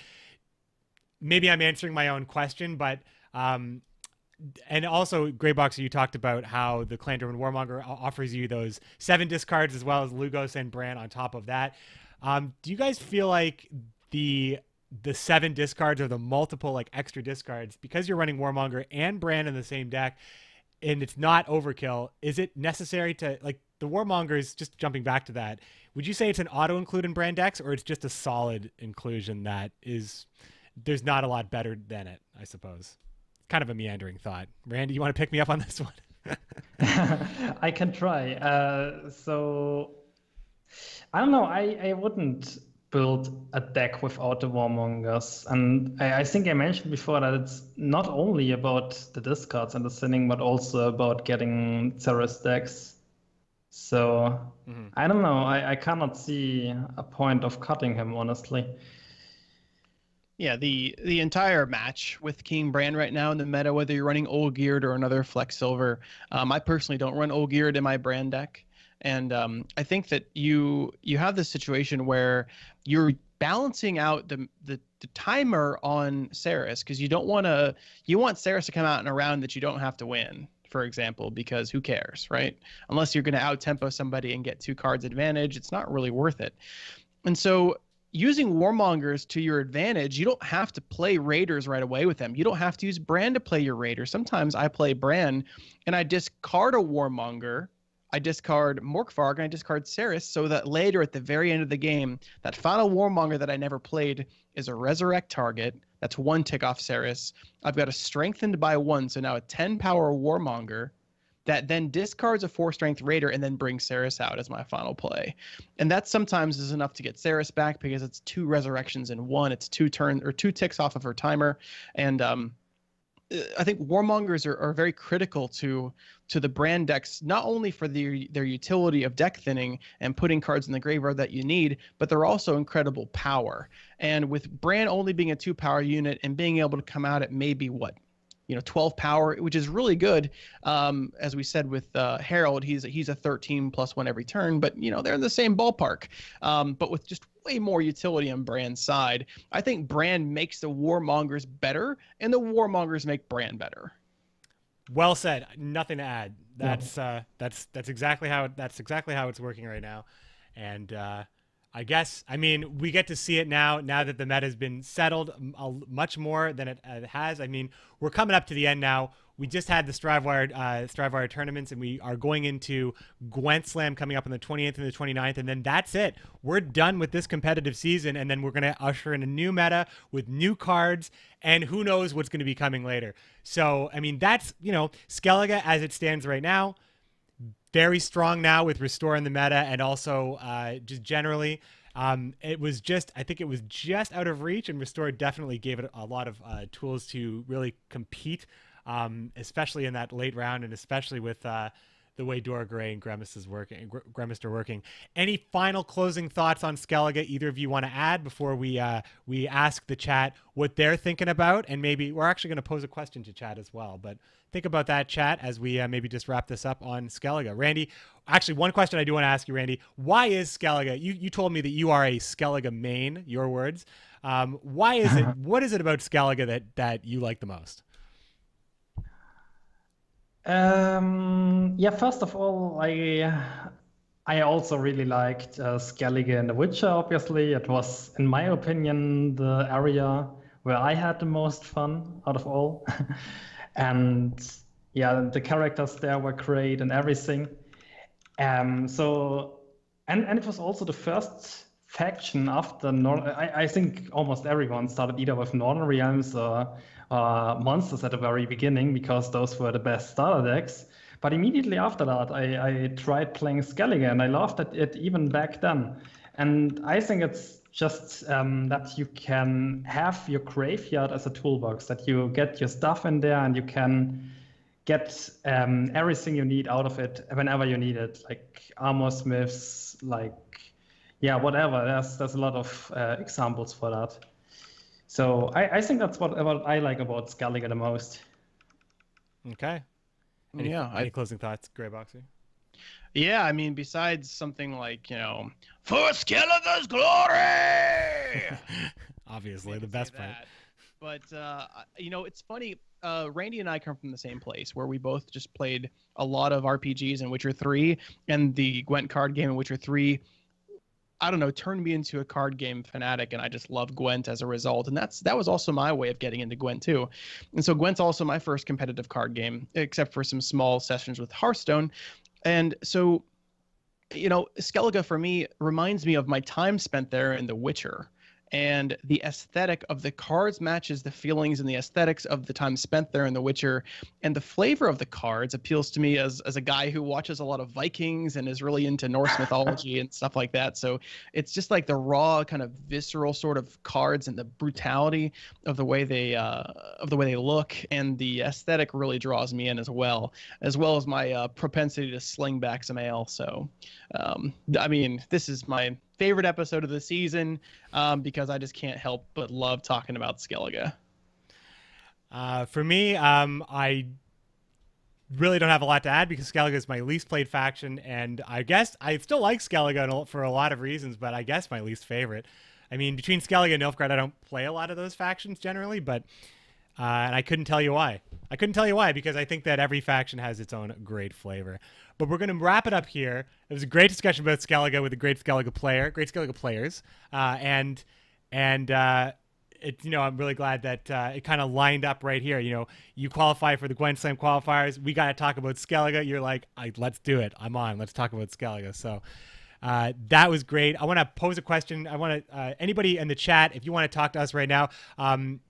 maybe I'm answering my own question. But and also, Greyboxer, you talked about how the Clan-driven Warmonger offers you those 7 discards as well as Lugos and Bran on top of that. Do you guys feel like the 7 discards or the multiple extra discards, because you're running Warmonger and Bran in the same deck and it's not overkill, is it necessary to, the Warmongers, just jumping back to that, would you say it's an auto include in Bran decks, or it's just a solid inclusion that is, there's not a lot better than it, I suppose? Kind of a meandering thought. Randy, you want to pick me up on this one? I can try. So I don't know. I wouldn't build a deck without the Warmongers. And I think I mentioned before that it's not only about the discards and the thinning, but also about getting Ceres decks. So I don't know. I cannot see a point of cutting him, honestly. Yeah, the entire match with King Brand right now in the meta, whether you're running Old Geared or another Flex Silver, I personally don't run Old Geared in my Brand deck, and I think that you have this situation where you're balancing out the timer on Saris, because you want Saris to come out in a round that you don't have to win, for example, because who cares, right? Unless you're going to out tempo somebody and get 2 cards advantage, it's not really worth it. And so using Warmongers to your advantage, you don't have to play Raiders right away with them. You don't have to use Brand to play your Raider. Sometimes I play Brand and I discard a Warmonger, I discard Morkvarg, and I discard Saris, so that later at the very end of the game, that final Warmonger that I never played is a resurrect target. That's 1 tick off Saris. I've got a strengthened by 1, so now a 10 power Warmonger that then discards a 4 strength Raider and then brings Saris out as my final play. And that sometimes is enough to get Saris back, because it's 2 resurrections in 1. It's 2 ticks off of her timer. And I think Warmongers are very critical to the Brand decks, not only for their utility of deck thinning and putting cards in the graveyard that you need, but they're also incredible power. And with Brand only being a 2 power unit and being able to come out at maybe 12 power, which is really good. As we said with Herald, he's a 13 plus 1 every turn, but they're in the same ballpark. But with just way more utility on Brand's side, I think Brand makes the Warmongers better, and the Warmongers make Brand better. Well said. Nothing to add. That's exactly how it's working right now, and I guess, we get to see it now that the meta has been settled much more than it has. We're coming up to the end now. We just had the Strivewire tournaments, and we are going into GwentSlam coming up on the 28th and the 29th, and then that's it. We're done with this competitive season, and then we're going to usher in a new meta with new cards, and who knows what's going to be coming later. So, that's, Skellige as it stands right now. Very strong now with Restore in the meta, and also just generally, I think it was just out of reach, and Restore definitely gave it a lot of tools to really compete, especially in that late round, and especially with the way Dora Gray and Grimace are working. Any final closing thoughts on Skellige either of you want to add before we ask the chat what they're thinking about? And maybe we're actually going to pose a question to chat as well, but think about that, chat, as we maybe just wrap this up on Skellige. Randy, actually, one question I do want to ask you, Randy. Why is Skellige? You told me that you are a Skellige main, your words. Why is it? What is it about Skellige that you like the most? First of all, I also really liked Skellige and The Witcher, obviously. It was, in my opinion, the area where I had the most fun out of all. And the characters there were great and everything. And it was also the first faction after I think almost everyone started either with Northern Realms or Monsters at the very beginning, because those were the best starter decks. But immediately after that, I tried playing Skellige, and I loved it even back then. And I think it's just that you can have your graveyard as a toolbox, that you get your stuff in there and you can get everything you need out of it whenever you need it, like armor smiths, whatever. There's a lot of examples for that. So I think that's what I like about Skellige the most. Okay. Any closing thoughts, Greyboxer? Yeah, besides something like, for Skellige's glory! Obviously, the best part. But, it's funny. Randy and I come from the same place, where we both just played a lot of RPGs in Witcher 3, and the Gwent card game in Witcher 3, turned me into a card game fanatic, and I just love Gwent as a result. And that was also my way of getting into Gwent too. And so Gwent's also my first competitive card game, except for some small sessions with Hearthstone. And so, Skellige for me reminds me of my time spent there in The Witcher. And the aesthetic of the cards matches the feelings and the aesthetics of the time spent there in The Witcher. And the flavor of the cards appeals to me as a guy who watches a lot of Vikings and is really into Norse mythology and stuff like that. So it's just like the raw, kind of visceral sort of cards and the brutality of the way they look, and the aesthetic really draws me in as well as my propensity to sling back some ale. So, this is my favorite episode of the season, because I just can't help but love talking about Skellige. For me, I really don't have a lot to add because Skellige is my least played faction, and I guess I still like Skellige for a lot of reasons, but I guess my least favorite. I mean, between Skellige and Nilfgaard, I don't play a lot of those factions generally, but and I couldn't tell you why. I couldn't tell you why because I think that every faction has its own great flavor. But we're going to wrap it up here. It was a great discussion about Skellige with a great Skellige players, and I'm really glad that it kind of lined up right here. You qualify for the GwentSlam qualifiers. We got to talk about Skellige. You're like, let's do it. I'm on. Let's talk about Skellige. So that was great. I want to pose a question. I want to anybody in the chat, if you want to talk to us right now,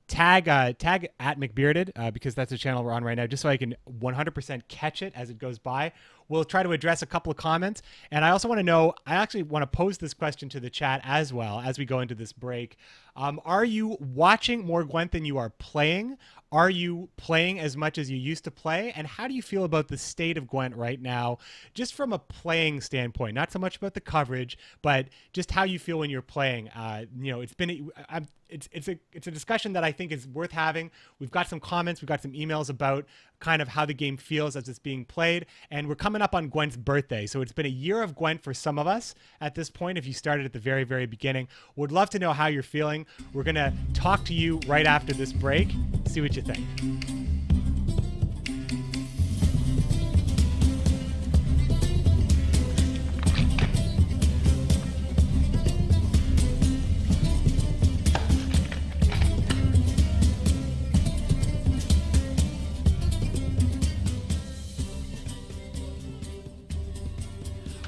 tag at McBearded because that's the channel we're on right now, just so I can 100% catch it as it goes by. We'll try to address a couple of comments. And I also want to know, I actually want to pose this question to the chat as well as we go into this break. Are you watching more Gwent than you are playing? Are you playing as much as you used to play? And how do you feel about the state of Gwent right now, just from a playing standpoint? Not so much about the coverage, but just how you feel when you're playing. It's a discussion that I think is worth having. We've got some comments, we've got some emails about kind of how the game feels as it's being played, and we're coming up on Gwent's birthday. So it's been a year of Gwent for some of us at this point, if you started at the very, very beginning. Would love to know how you're feeling. We're going to talk to you right after this break. See what you think.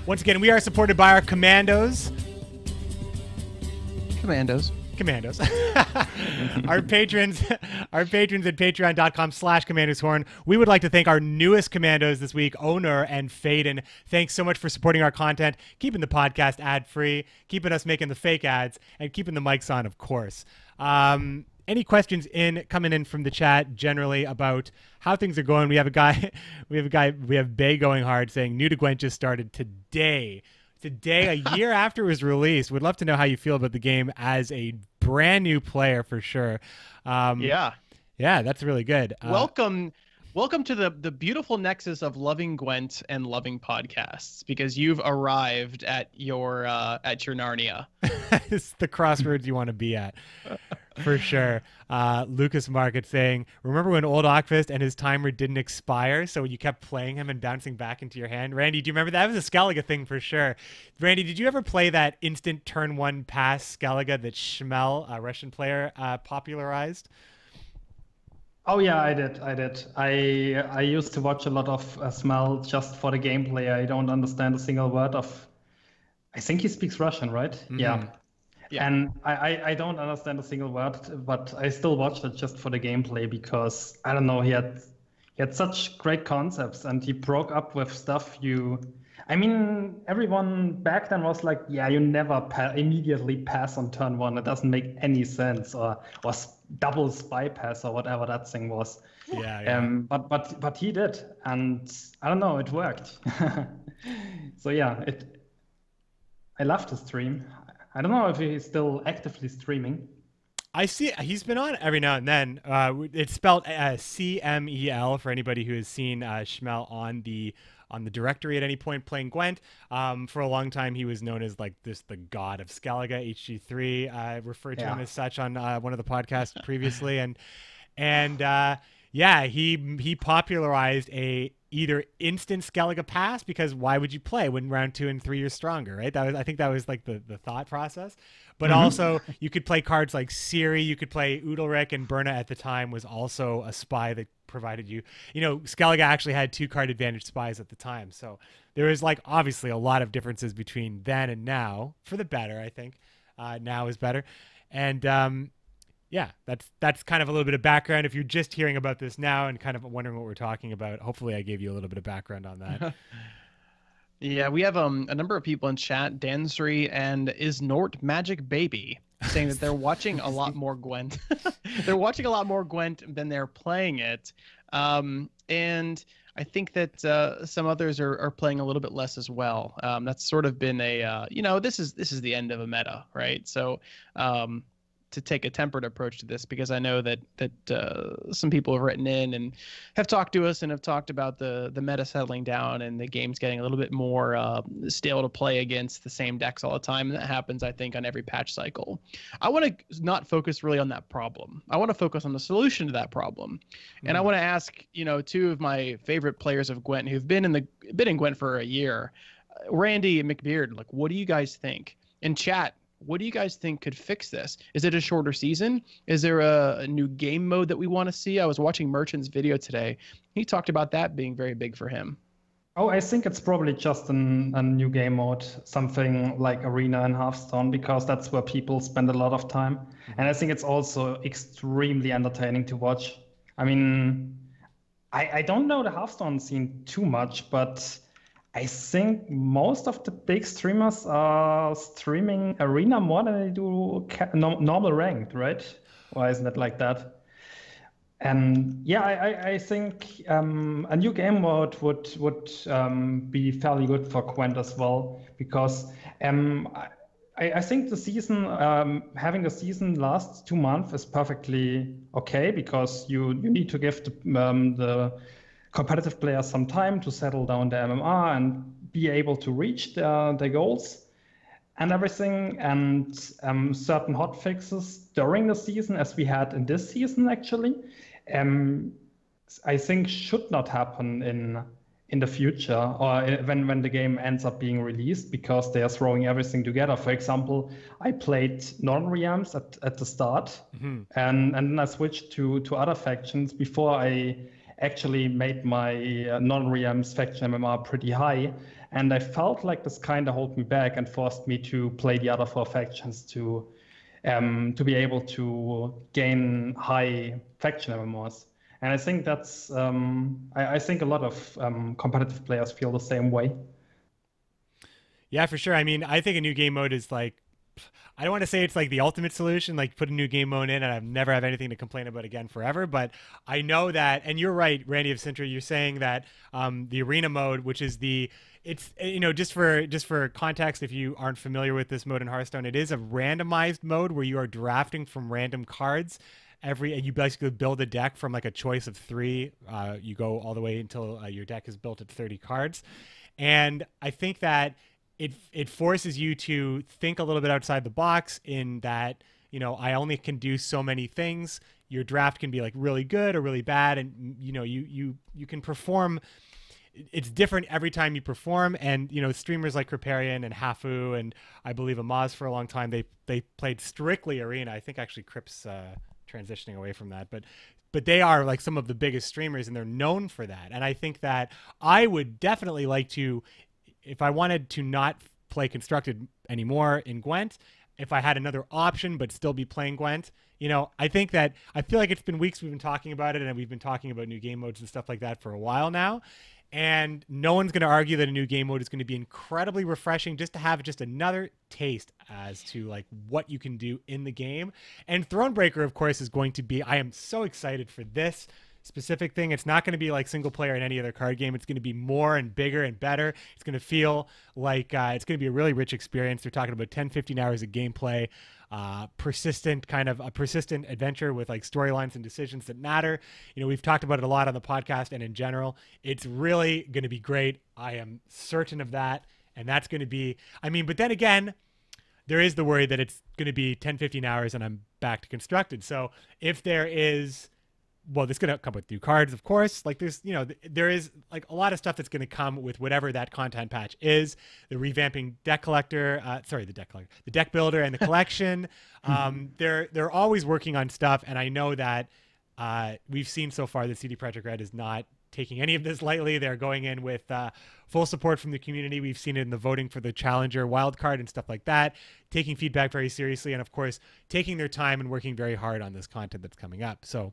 Once again, we are supported by our commandos. Commandos. Our patrons at patreon.com/commandershorn. We would like to thank our newest commandos this week, Owner and Faden. Thanks so much for supporting our content, keeping the podcast ad-free, keeping us making the fake ads, and keeping the mics on, of course. Any questions coming in from the chat generally about how things are going? We have Bay going hard saying new to Gwent just started today, a year after it was released. Would love to know how you feel about the game as a brand new player for sure. Yeah, that's really good. Welcome to the beautiful nexus of loving Gwent and loving podcasts, because you've arrived at your Narnia. It's the crossroads you want to be at. For sure. Lucas Market saying, remember when old Ockfist and his timer didn't expire, so you kept playing him and bouncing back into your hand? Randy, do you remember that? That was a Skellige thing for sure. Randy, did you ever play that instant turn one pass Skellige that Schmel, a Russian player, popularized? Oh yeah, I did. I used to watch a lot of Smell just for the gameplay. I don't understand a single word of. I think he speaks Russian, right? Mm-hmm. Yeah. And I don't understand a single word, but I still watched it just for the gameplay because I don't know. He had such great concepts, and he broke up with stuff. Everyone back then was like, yeah, you never immediately pass on turn one. It doesn't make any sense, or double spy pass or whatever that thing was. Yeah. But he did, and I don't know, it worked. So yeah, I love to stream. I don't know if he's still actively streaming. I see he's been on every now and then. It's spelled CMEL for anybody who has seen Schmel on the directory at any point playing Gwent. For a long time, he was known as like the god of Skellige. HG3 referred to him as such on one of the podcasts previously, and he popularized a either instant Skellige pass, because why would you play when round 2 and 3 you're stronger, right? I think that was like the thought process. But also you could play cards like Siri, you could play Udalric, and Berna at the time was also a spy that provided you. Skellige actually had 2 card advantage spies at the time. So there is like obviously a lot of differences between then and now, for the better, I think. Now is better. And that's kind of a little bit of background. If you're just hearing about this now and kind of wondering what we're talking about, hopefully I gave you a little bit of background on that. Yeah, we have a number of people in chat, Dansry and Is Nort Magic Baby, saying that they're watching a lot more Gwent. They're watching a lot more Gwent than they're playing it. and I think that some others are playing a little bit less as well. That's sort of been a this is the end of a meta, right? So to take a tempered approach to this, because I know that some people have written in and have talked to us and have talked about the meta settling down and the game's getting a little bit more stale to play against the same decks all the time. And that happens, I think, on every patch cycle. I want to not focus really on that problem. I want to focus on the solution to that problem. And I want to ask, two of my favorite players of Gwent who've been in Gwent for a year, Randy and McBeard, like, what do you guys think? In chat, what do you guys think could fix this? Is it a shorter season? Is there a new game mode that we want to see? I was watching Merchant's video today. He talked about that being very big for him. Oh, I think it's probably just a new game mode, something like Arena and Hearthstone, because that's where people spend a lot of time. And I think it's also extremely entertaining to watch. I mean, I don't know the Hearthstone scene too much, but I think most of the big streamers are streaming Arena more than they do normal ranked, right? Why isn't it like that? And yeah, I think a new game mode would be fairly good for Gwent as well, because I think the season, having the season last 2 months is perfectly okay, because you need to give the competitive players some time to settle down the MMR and be able to reach their goals and everything, and certain hot fixes during the season, as we had in this season actually, I think should not happen in the future, or when the game ends up being released, because they are throwing everything together. For example, I played non-realms at the start, and then I switched to other factions before I actually made my non-realms faction MMR pretty high, and I felt like this kind of held me back and forced me to play the other 4 factions to be able to gain high faction MMRs. And I think that's I think a lot of competitive players feel the same way. Yeah, for sure. I mean, I think a new game mode is like, I don't want to say it's like the ultimate solution, like put a new game mode in and I've never have anything to complain about again forever. But I know that, and you're right, RandyofCintra, you're saying that the arena mode, which is it's just for context, if you aren't familiar with this mode in Hearthstone, it is a randomized mode where you are drafting from random cards. You basically build a deck from like a choice of 3. You go all the way until your deck is built at 30 cards. And I think that it forces you to think a little bit outside the box, in that, I only can do so many things. Your draft can be like really good or really bad. And, you can perform. It's different every time you perform. And, streamers like Kriparian and Hafu, and I believe Amaz for a long time, they played strictly arena. I think actually Crip's transitioning away from that, but they are like some of the biggest streamers and they're known for that. And I think that I would definitely like to, if I wanted to not play constructed anymore in Gwent, if I had another option but still be playing Gwent, I think that, I feel like it's been weeks we've been talking about it, and we've been talking about new game modes and stuff like that for a while now. And no one's going to argue that a new game mode is going to be incredibly refreshing, just to have just another taste as to like what you can do in the game. And Thronebreaker, of course, is going to be, I am so excited for this specific thing. It's not going to be like single player in any other card game. It's going to be more and bigger and better. It's going to feel like it's going to be a really rich experience. They're talking about 10-15 hours of gameplay, persistent adventure with like storylines and decisions that matter. We've talked about it a lot on the podcast and in general. It's really going to be great. I am certain of that. And that's going to be, but then again, there is the worry that it's going to be 10-15 hours and I'm back to constructed. So if there is, well, it's going to come with new cards, of course. Like there is like a lot of stuff that's going to come with whatever that content patch is. The revamping deck collector, the deck builder and the collection. They're always working on stuff. And I know that we've seen so far that CD Projekt Red is not taking any of this lightly. They're going in with full support from the community. We've seen it in the voting for the Challenger wildcard and stuff like that, taking feedback very seriously. And of course, taking their time and working very hard on this content that's coming up. So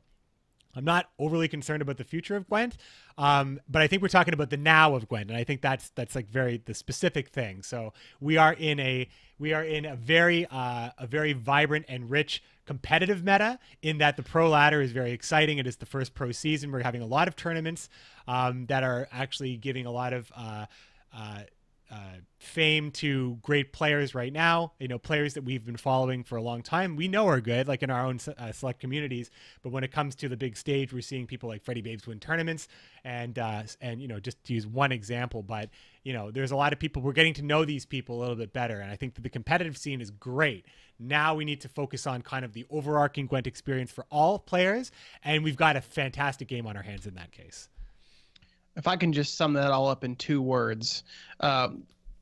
I'm not overly concerned about the future of Gwent, but I think we're talking about the now of Gwent, and I think that's like the specific thing. So we are in a very vibrant and rich competitive meta, in that the pro ladder is very exciting. It is the first pro season. We're having a lot of tournaments that are actually giving a lot of fame to great players right now, players that we've been following for a long time, we know are good, like in our own select communities. But when it comes to the big stage, we're seeing people like Freddie Babes win tournaments, and just to use one example, but there's a lot of people, we're getting to know these people a little bit better, and I think that the competitive scene is great. Now we need to focus on kind of the overarching Gwent experience for all players, and we've got a fantastic game on our hands in that case. If I can just sum that all up in 2 words,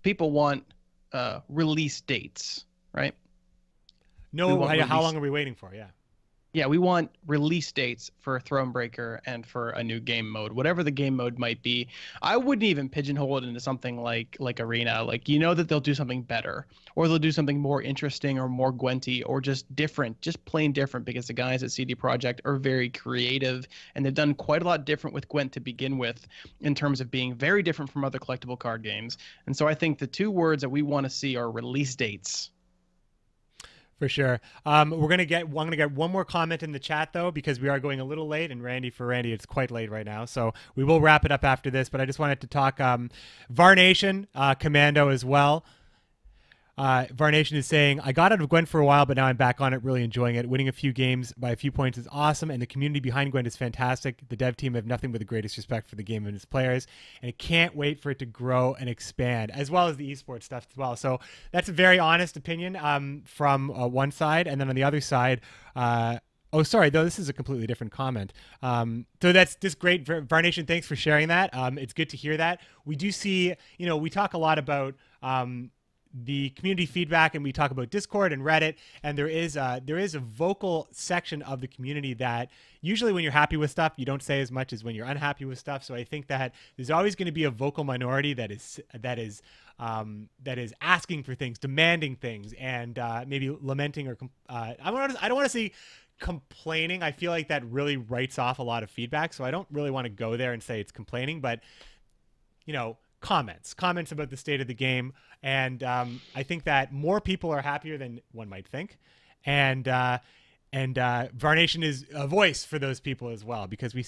people want release dates, right? No, how long are we waiting for? Yeah, we want release dates for Thronebreaker and for a new game mode, whatever the game mode might be. I wouldn't even pigeonhole it into something like Arena. Like, that they'll do something better, or they'll do something more interesting or more Gwenty, or just different, just plain different, because the guys at CD Projekt are very creative, and they've done quite a lot different with Gwent to begin with, in terms of being very different from other collectible card games. And so I think the 2 words that we want to see are release dates. For sure. I'm gonna get one more comment in the chat though, because we are going a little late, and for Randy, it's quite late right now. So we will wrap it up after this. But I just wanted to talk Varnation, Commando as well. Varnation is saying, I got out of Gwent for a while, but now I'm back on it, really enjoying it. Winning a few games by a few points is awesome, and the community behind Gwent is fantastic. The dev team have nothing but the greatest respect for the game and its players, and I can't wait for it to grow and expand, as well as the esports stuff as well. So that's a very honest opinion from one side, and then on the other side, oh, sorry, though, this is a completely different comment. So that's just great. Varnation, thanks for sharing that. It's good to hear that. We do see, we talk a lot about the community feedback, and we talk about Discord and Reddit, and there is a vocal section of the community that usually when you're happy with stuff, you don't say as much as when you're unhappy with stuff. So I think that there's always going to be a vocal minority that is asking for things, demanding things, and maybe lamenting or I don't want to say complaining. I feel like that really writes off a lot of feedback, so I don't really want to go there and say it's complaining, but comments about the state of the game. And I think that more people are happier than one might think. And Varnation is a voice for those people as well, because we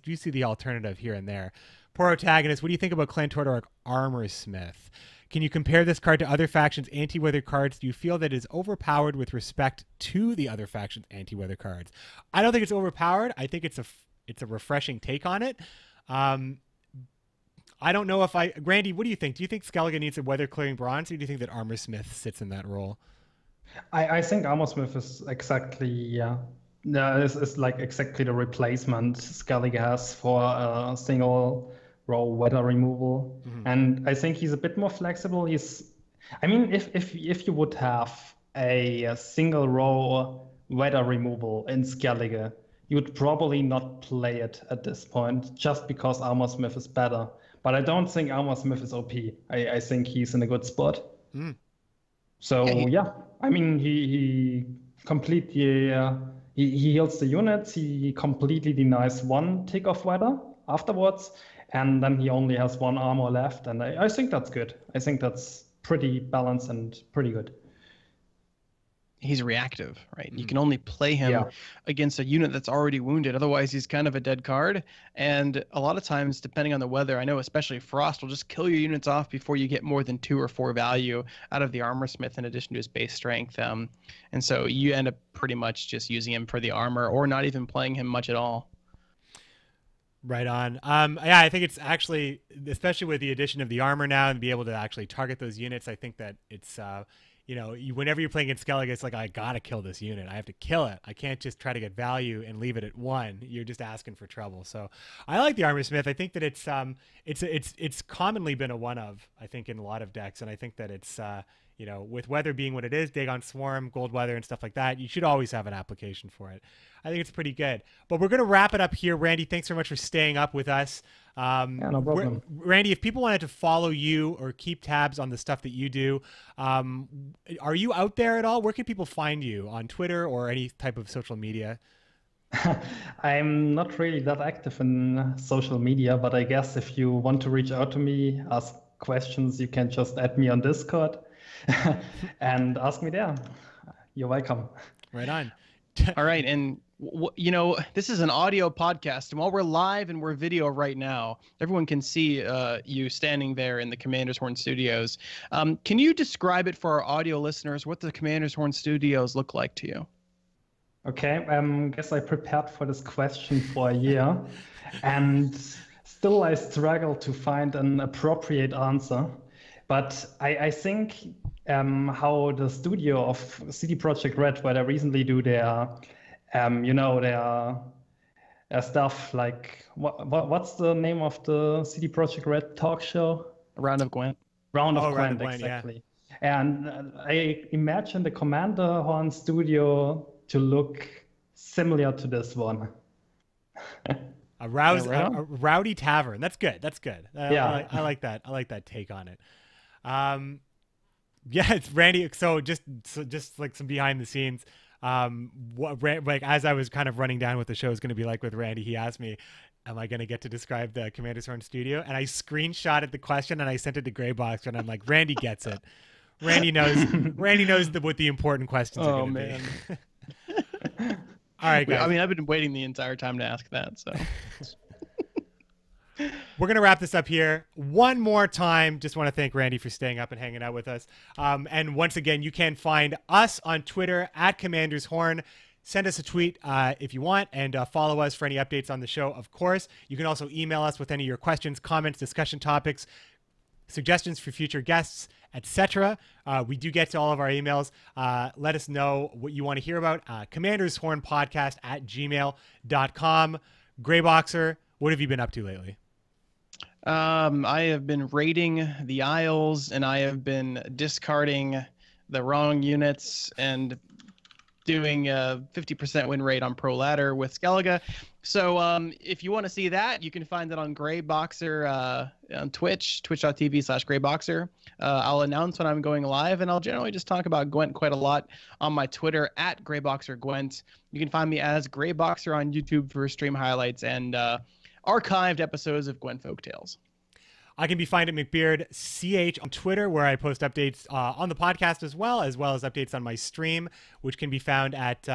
do see the alternative here and there. Poor Protagonist, what do you think about Clan Tortorok Armor Smith? Can you compare this card to other factions' anti-weather cards? Do you feel that it is overpowered with respect to the other factions' anti-weather cards? I don't think it's overpowered. I think it's a refreshing take on it. I don't know if Randy, what do you think? Do you think Skellige needs a weather clearing bronze, or do you think that Armor Smith sits in that role? I think Armor Smith is exactly is like exactly the replacement Skellige has for a single row weather removal. Mm-hmm. And I think he's a bit more flexible. If you would have a single row weather removal in Skellige, you would probably not play it at this point, just because Armor Smith is better. But I don't think Armor Smith is OP. I think he's in a good spot. Mm. So yeah, he completely he heals the units. He completely denies 1 tick of weather afterwards, and then he only has 1 armor left. And I think that's good. I think that's pretty balanced and pretty good. He's reactive, right? You can only play him against a unit that's already wounded. Otherwise, he's kind of a dead card. And a lot of times, depending on the weather, I know especially Frost will just kill your units off before you get more than 2 or 4 value out of the Armor Smith in addition to his base strength. And so you end up pretty much just using him for the armor, or not even playing him much at all. Right on. Yeah, I think it's actually, especially with the addition of the armor now and be able to actually target those units, I think that it's whenever you're playing against Skellige, it's like, I gotta kill this unit. I have to kill it. I can't just try to get value and leave it at 1. You're just asking for trouble. So I like the Armor Smith. I think that it's commonly been a one of, I think, in a lot of decks, and I think that it's with weather being what it is, Dagon Swarm, Gold Weather, and stuff like that, you should always have an application for it. I think it's pretty good. But we're gonna wrap it up here. Randy, thanks so much for staying up with us. No problem. Randy, if people wanted to follow you or keep tabs on the stuff that you do, are you out there at all? Where can people find you, on Twitter or any type of social media? I'm not really that active in social media, but I guess if you want to reach out to me, ask questions, you can just add me on Discord and ask me there. You're welcome. Right on. All right, and you know, this is an audio podcast, and while we're live and we're video right now, everyone can see you standing there in the Commander's Horn Studios. Can you describe it for our audio listeners what the Commander's Horn Studios look like to you? Okay, guess I prepared for this question for a year, and still I struggle to find an appropriate answer. But I think how the studio of CD Projekt Red, where they recently do their, their stuff like, what's the name of the CD Projekt Red talk show? Round of Gwent. Round of Gwent, exactly. Yeah. And I imagine the Commander Horn studio to look similar to this one. A rowdy tavern. That's good. That's good. Yeah. I like that. I like that take on it. Yeah, it's Randy. So just like some behind the scenes. Like as I was kind of running down what the show is going to be like with Randy, he asked me, am I going to get to describe the Commander's Horn studio? And I screenshotted the question and I sent it to Greyboxer, and I'm like, Randy gets it. Randy knows what the important questions are going to be. All right, guys. I mean, I've been waiting the entire time to ask that. So we're going to wrap this up here. One more time, just want to thank Randy for staying up and hanging out with us. And once again, you can find us on Twitter at Commander's Horn. Send us a tweet if you want, and follow us for any updates on the show, of course. You can also email us with any of your questions, comments, discussion topics, suggestions for future guests, etc. We do get to all of our emails. Let us know what you want to hear about. commandershornpodcast@gmail.com. Greyboxer, what have you been up to lately? I have been raiding the Isles, and I have been discarding the wrong units and doing a 50% win rate on Pro Ladder with Skellige. So if you want to see that, you can find it on Greyboxer on Twitch, twitch.tv/Greyboxer. I'll announce when I'm going live, and I'll generally just talk about Gwent quite a lot on my Twitter at GreyboxerGwent. You can find me as Greyboxer on YouTube for stream highlights and archived episodes of Gwent Folktales. I can be found at McBeard CH on Twitter, where I post updates on the podcast as well as updates on my stream, which can be found at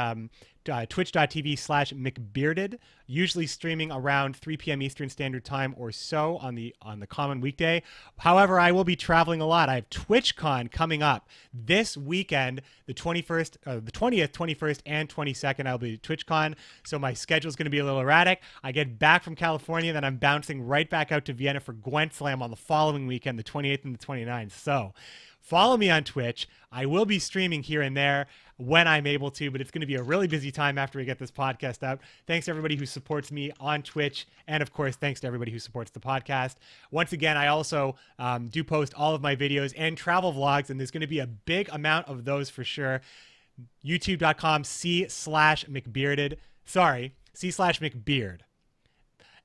twitch.tv/McBearded, usually streaming around 3 p.m. Eastern Standard Time or so on the common weekday. However, I will be traveling a lot. I have TwitchCon coming up this weekend, the 20th, 21st, and 22nd. I'll be at TwitchCon, so my schedule is going to be a little erratic. I get back from California, then I'm bouncing right back out to Vienna for GwentSlam on the following weekend, the 28th and the 29th. So follow me on Twitch. I will be streaming here and there when I'm able to, but it's going to be a really busy time after we get this podcast out. Thanks to everybody who supports me on Twitch, and of course, thanks to everybody who supports the podcast. Once again, I also do post all of my videos and travel vlogs, and there's going to be a big amount of those for sure. YouTube.com/C/McBearded. Sorry, C/McBeard.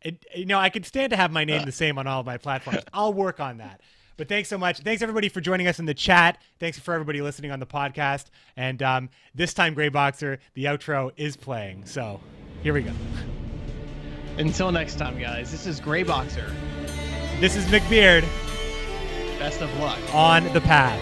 I could stand to have my name the same on all of my platforms. I'll work on that. But thanks so much. Thanks, everybody, for joining us in the chat. Thanks for everybody listening on the podcast. And this time, Greyboxer, the outro is playing. So here we go. Until next time, guys, this is Greyboxer. This is McBeard. Best of luck. On the path.